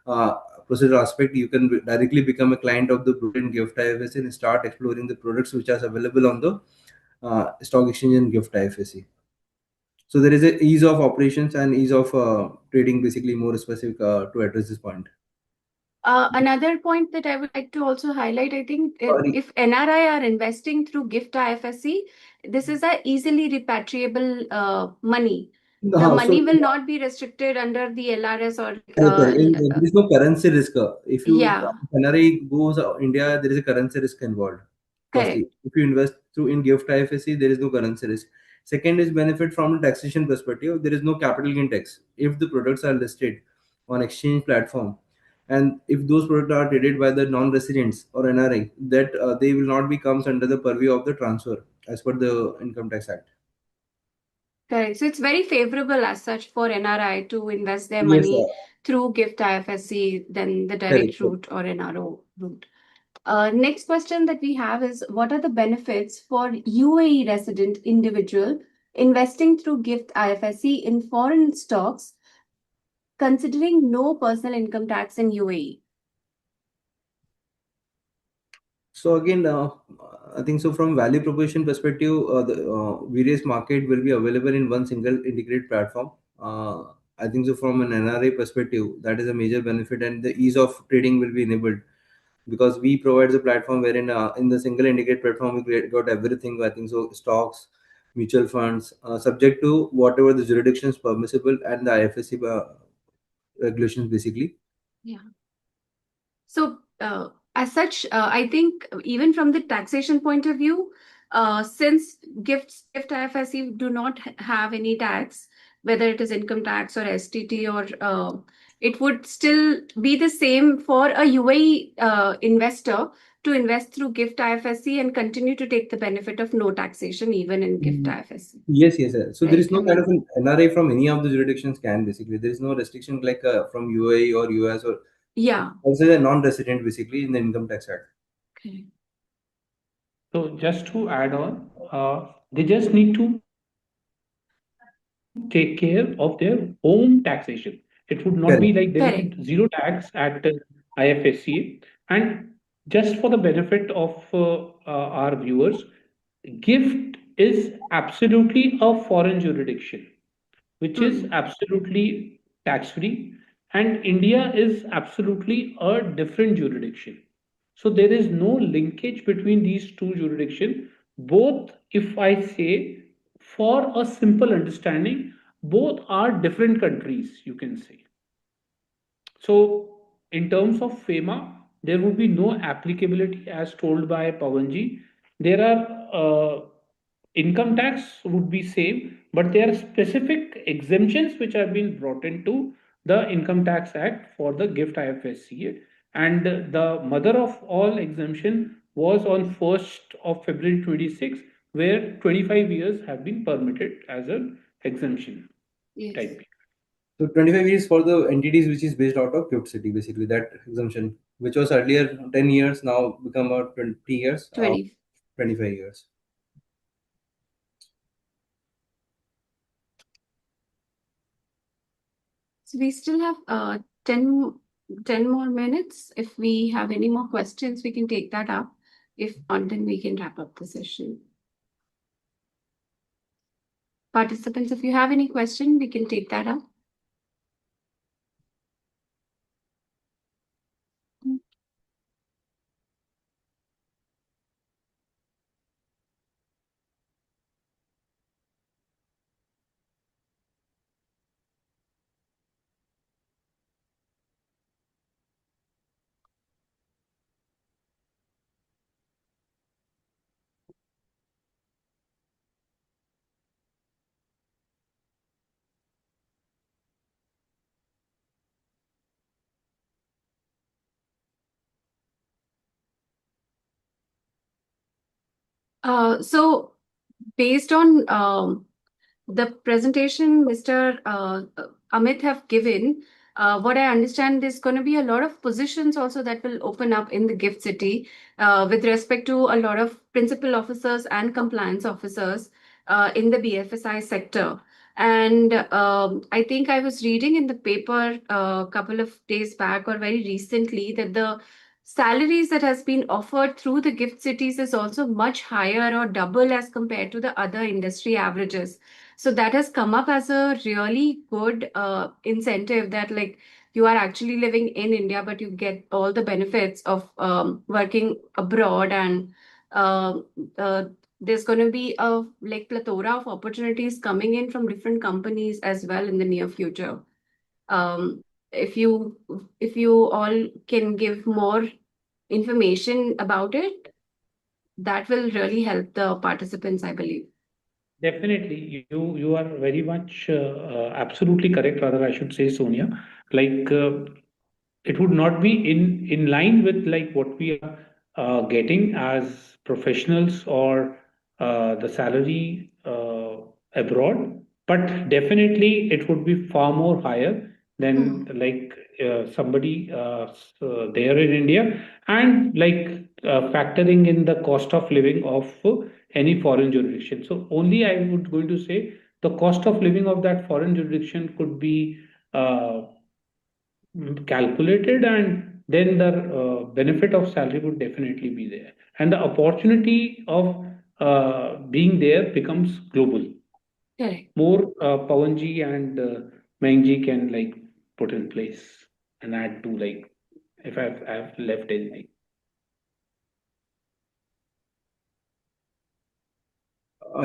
uh, procedural aspect. You can directly become a client of the Prudent GIFT IFSC and start exploring the products which are available on the stock exchange and GIFT IFSC. So there is a ease of operations and ease of trading basically more specific to address this point. Another point that I would like to also highlight, I think Sorry. if NRI are investing through GIFT IFSC, this is a easily repatriable money. The So money will not be restricted under the LRS or correct, correct. There is no currency risk. If you yeah, NRI goes India, there is a currency risk involved. Firstly, correct. if you invest through in GIFT IFSC, there is no currency risk. Second is benefit from a taxation perspective. There is no capital gain tax if the products are listed on exchange platform, and if those products are traded by the non-residents or NRI, that they will not be comes under the purview of the transfer as per the Income Tax Act. Correct. So it's very favorable as such for NRI to invest their Yes, money through GIFT IFSC than the direct correct. route or NRO route. Next question that we have is, what are the benefits for UAE resident individual investing through GIFT IFSC in foreign stocks, considering no personal income tax in UAE? So again, I think so from value proposition perspective, the various market will be available in one single integrated platform. I think so from an NRA perspective, that is a major benefit, and the ease of trading will be enabled because we provide the platform wherein in the single integrated platform got everything. I think so stocks, mutual funds, subject to whatever the jurisdictions permissible and the IFSC regulations basically. Yeah. So, as such, I think even from the taxation point of view, since gift IFSC do not have any tax, whether it is income tax or STT or it would still be the same for a UAE investor to invest through GIFT IFSC and continue to take the benefit of no taxation even in GIFT IFSC. Yes, yes, sir. So there is Right. no kind of an NRI from any of the jurisdictions can basically. There is no restriction like from UAE or US or Yeah. also a non-resident basically in the Income Tax Act. Okay. So just to add on, they just need to take care of their own taxation. It would not be Correct. like there will Correct. be zero tax at IFSC. And just for the benefit of our viewers, GIFT is absolutely a foreign jurisdiction, which is absolutely tax free, and India is absolutely a different jurisdiction. So there is no linkage between these two jurisdictions. Both, if I say, for a simple understanding, both are different countries, you can say. So, in terms of FEMA, there would be no applicability as told by Pawanji. There are income tax would be same, but there are specific exemptions which have been brought into the Income Tax Act for the GIFT IFSC. And the mother of all exemption was on 1st of February 26, where 25 years have been permitted as an exemption Yes. type. So 25 years for the entities which is based out of Gift City, basically that exemption, which was earlier 10 years, now become about 20 years, 20. 25 years. So we still have 10 more minutes. If we have any more questions, we can take that up. If not, then we can wrap up the session. Participants, if you have any question, we can take that up. So based on the presentation Mr. Amit have given, what I understand there's going to be a lot of positions also that will open up in the gift city with respect to a lot of principal officers and compliance officers in the BFSI sector. And I think I was reading in the paper a couple of days back or very recently that the salaries that has been offered through the gift cities is also much higher or double as compared to the other industry averages. So that has come up as a really good incentive that like you are actually living in India, but you get all the benefits of working abroad, and uh, uh, there's going to be a like plethora of opportunities coming in from different companies as well in the near future. Um, if you all can give more information about it, that will really help the participants, I believe. Definitely, you are very much absolutely correct. Rather, I should say, Sonia. Like it would not be in line with like what we are getting as professionals or the salary abroad, but definitely it would be far more higher than like somebody there in India, and like factoring in the cost of living of any foreign jurisdiction. So only I would going to say the cost of living of that foreign jurisdiction could be uh, calculated, and then the benefit of salary would definitely be there, and the opportunity of being there becomes global. Correct. More Pawanji and Mengji can like put in place and add to like if I've left anything.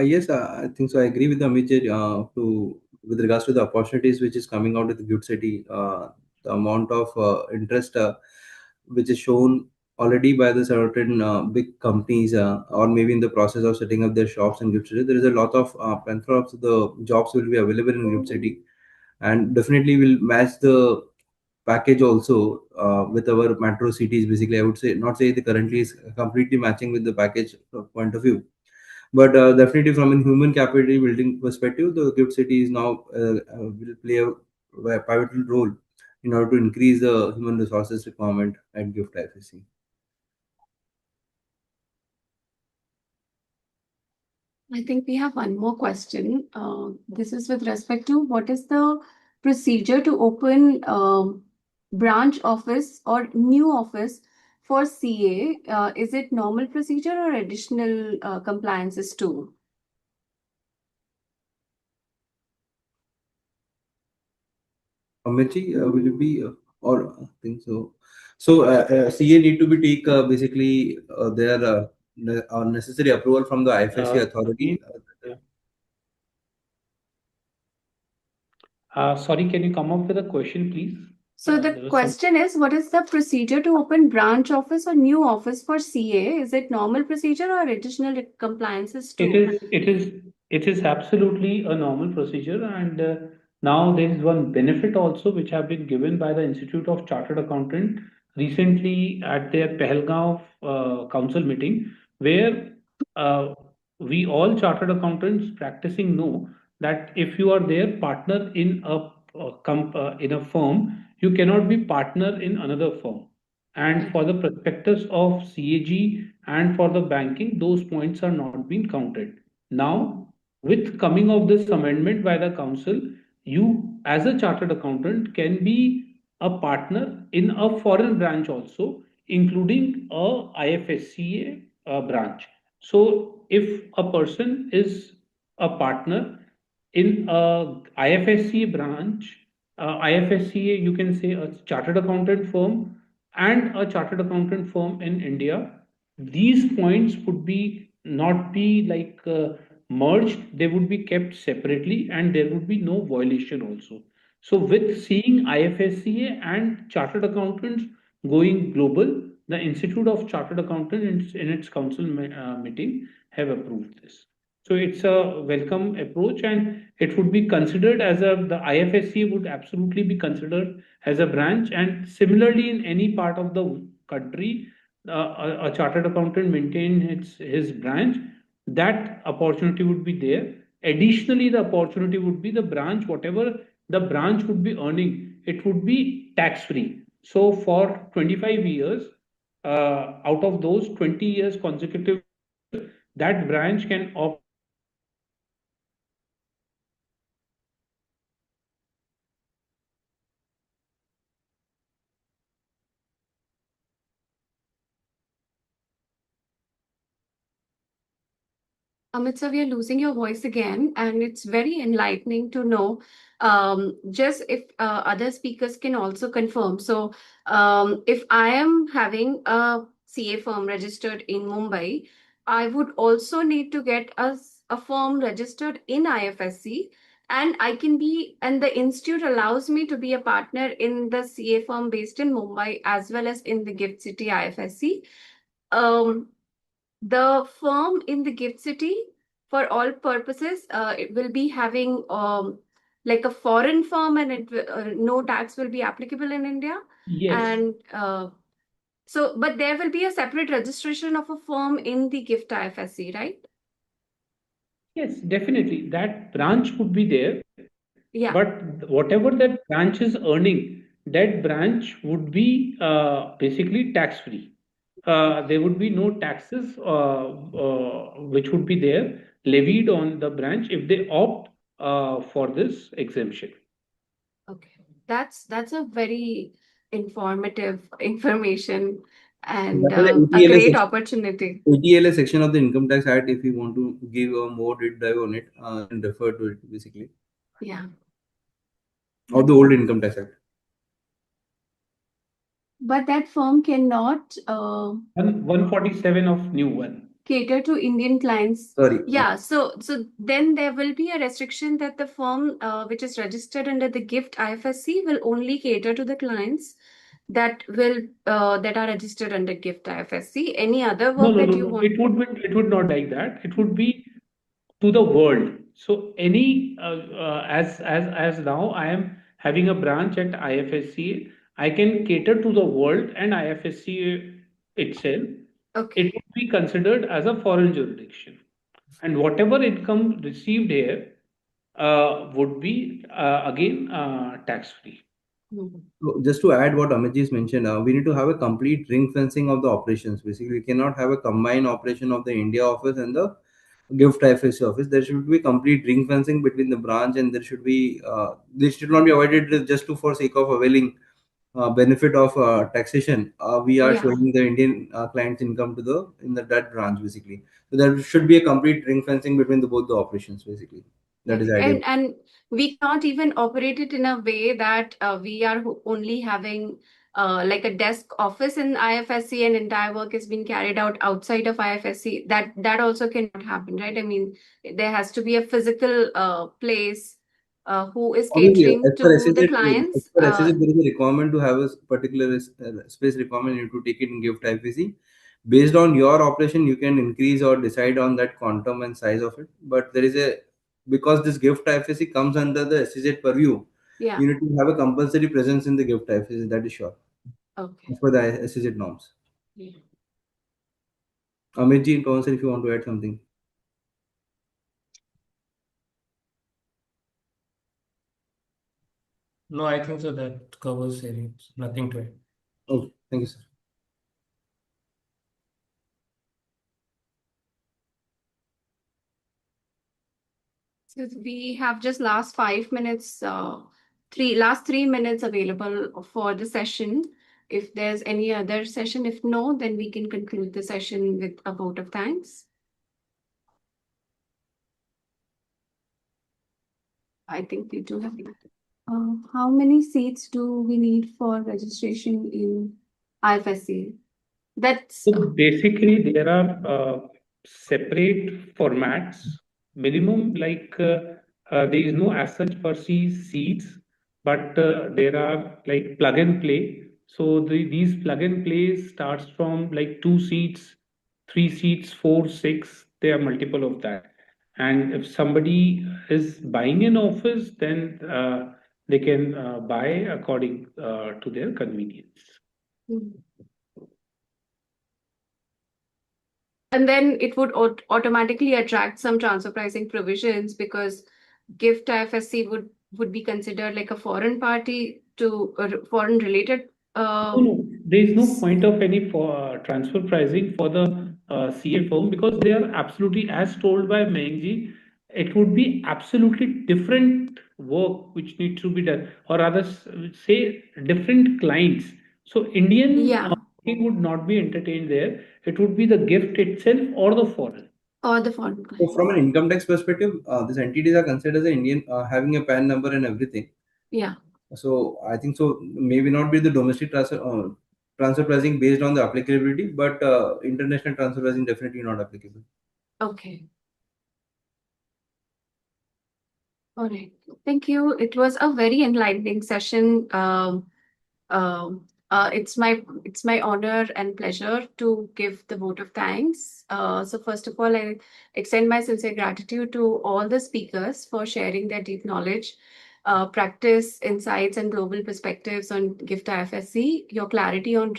Yes, I think so. I agree with Amit to with regards to the opportunities which is coming out of the Gift City. The amount of interest which is shown already by the certain big companies or maybe in the process of setting up their shops in Gift City. There is a lot of plethora of the jobs will be available in Gift City, and definitely will match the package also with our metro cities. Basically, I would say not say the currently is completely matching with the package point of view, but definitely from a human capital building perspective, the gift city is now will play a pivotal role in order to increase the human resources requirement at gift IFSC. I think we have one more question. This is with respect to what is the procedure to open branch office or new office for CA? Is it normal procedure or additional compliances too? Amitji, will you be or I think so? So CA need to be take basically their necessary approval from the IFSC Again, authority. yeah. Sorry, can you come up with a question, please? So the There was some. question is, what is the procedure to open branch office or new office for CA? Is it normal procedure or additional compliances It too? is absolutely a normal procedure, and now there is one benefit also which have been given by the Institute of Chartered Accountant recently at their Pahalgaon council meeting, where we all chartered accountants practicing know that if you are their partner in a in a firm, you cannot be partner in another firm. And for the prospectus of CAG and for the banking, those points are not being counted. Now, with coming of this amendment by the council, you as a chartered accountant can be a partner in a foreign branch also, including a IFSCA branch. So if a person is a partner in a IFSC branch, IFSCA, you can say a chartered accountant firm and a chartered accountant firm in India, these points would be not be like merged, they would be kept separately and there would be no violation also. So with seeing IFSCA and chartered accountants going global, the Institute of Chartered Accountants in its council meeting have approved this. So it's a welcome approach and it would be considered as the IFSC would absolutely be considered as a branch. And similarly, in any part of the country, a chartered accountant maintain his branch, that opportunity would be there. Additionally, the opportunity would be the branch, whatever the branch would be earning, it would be tax free. So for 25 years, out of those 20 years consecutive, that branch can opt. Amit sir, we are losing your voice again, and it's very enlightening to know. Just if other speakers can also confirm. So, if I am having a CA firm registered in Mumbai, I would also need to get a firm registered in IFSC, and I can be, and the institute allows me to be a partner in the CA firm based in Mumbai as well as in the Gift City IFSC. Um, the firm in the gift city, for all purposes, it will be having like a foreign firm, and no tax will be applicable in India. Yes. And so, but there will be a separate registration of a firm in the gift IFSC, right? Yes, definitely. That branch would be there, Yeah. but whatever that branch is earning, that branch would be basically tax free. There would be no taxes which would be there levied on the branch if they opt for this exemption. Okay. That's a very informative information and That is a the ATLA great section, opportunity. ATLA section of the Income Tax Act. If you want to give a more deep dive on it, and refer to it basically, Yeah. of the old Income Tax Act. But that firm cannot 147 of new one. cater to Indian clients. Sorry. Yeah, so then there will be a restriction that the firm which is registered under the GIFT IFSC will only cater to the clients that are registered under GIFT IFSC. Any other No, work no, that no, you no. want? It would not like that. It would be to the world. So any as now I am having a branch at IFSC, I can cater to the world and IFSC itself. Okay. It would be considered as a foreign jurisdiction, and whatever income received here would be again tax free. Mhm. So just to add what Amitji's mentioned, we need to have a complete ring fencing of the operations. Basically, we cannot have a combined operation of the India office and the gift IFSC office. There should be complete ring fencing between the branch, and there should be this should not be avoided just to for sake of availing benefit of taxation. We are Yeah. showing the Indian clients' income to the in that branch basically. So there should be a complete ring fencing between the both the operations basically. That is Okay. the idea. And we cannot even operate it in a way that we are only having like a desk office in IFSC and entire work is being carried out outside of IFSC. That also cannot happen, right? I mean, there has to be a physical place who is Obviously, catering to the as clients. per SSA, there is a requirement to have a particular space requirement. You need to take it in gift IPC. Based on your operation, you can increase or decide on that quantum and size of it. But there is a because this gift IPC comes under the SSA purview, Yeah. you need to have a compulsory presence in the gift IPC. That is sure. Okay. As per the SSA norms. Yeah. Amit ji and Council, if you want to add something. No, I think so that covers areas. Nothing to add. Okay, thank you, sir. So we have just last 5 minutes, last 3 minutes available for the session. If there's any other session, if no, then we can conclude the session with a vote of thanks. I think we do have. How many seats do we need for registration in IFSC? That's So basically, there are separate formats. Minimum, there is no as such per se seats, but there are like plug and play. So these plug and plays starts from like 2 seats, 3 seats, 4, 6. There are multiple of that. And if somebody is buying an office, then they can buy according to their convenience. And then it would automatically attract some transfer pricing provisions because GIFT IFSC would be considered like a foreign party to a foreign related. No, there is no point of any for transfer pricing for the CA firm because they are absolutely, as told by Mengji, it would be absolutely different work which needs to be done, or rather say different clients. So Indian Yeah, thing would not be entertained there. It would be the gift itself or the foreign. or the foreign So client. from an income tax perspective, these entities are considered as an Indian, having a PAN number and everything. Yeah. So I think so maybe not be the domestic transfer pricing based on the applicability, but international transfer pricing definitely not applicable. Okay. All right. Thank you. It was a very enlightening session. It's my honor and pleasure to give the vote of thanks. So first of all, I extend my sincere gratitude to all the speakers for sharing their deep knowledge, practice, insights, and global perspectives on GIFT IFSC. Your clarity on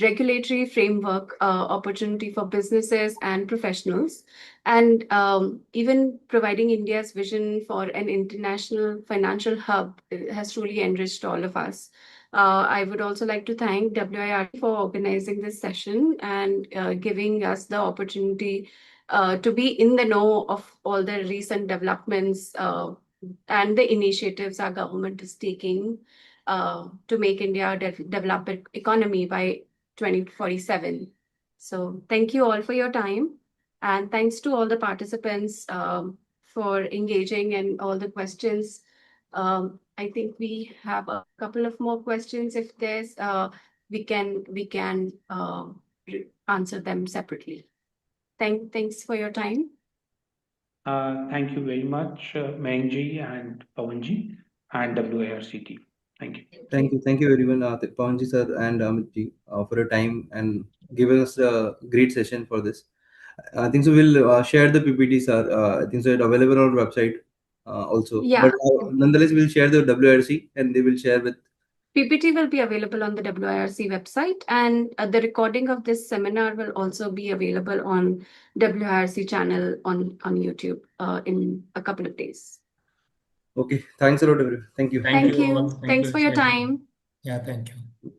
regulatory framework, opportunity for businesses and professionals, and even providing India's vision for an international financial hub has truly enriched all of us. I would also like to thank WIRT for organizing this session and giving us the opportunity to be in the know of all the recent developments and the initiatives our government is taking to make India a developed economy by 2047. So thank you all for your time. And thanks to all the participants for engaging and all the questions. I think we have a couple of more questions. If there's, we can answer them separately. Thanks for your time. Thank you very much, Mengji and Pawanji and WIRC team. Thank you. Thank you everyone, Pawanji sir and Amitji, for your time and giving us a great session for this. I think so. We'll share the PPTs. I think so. It's available on our website also. Yeah. But nonetheless, we'll share the WRC and they will share with. PPT will be available on the WIRC website, and the recording of this seminar will also be available on WIRC channel on YouTube in a couple of days. Okay. Thanks a lot, everyone. Thank you. Thank you. all. Thanks for your Shailja. time. Yeah, thank you.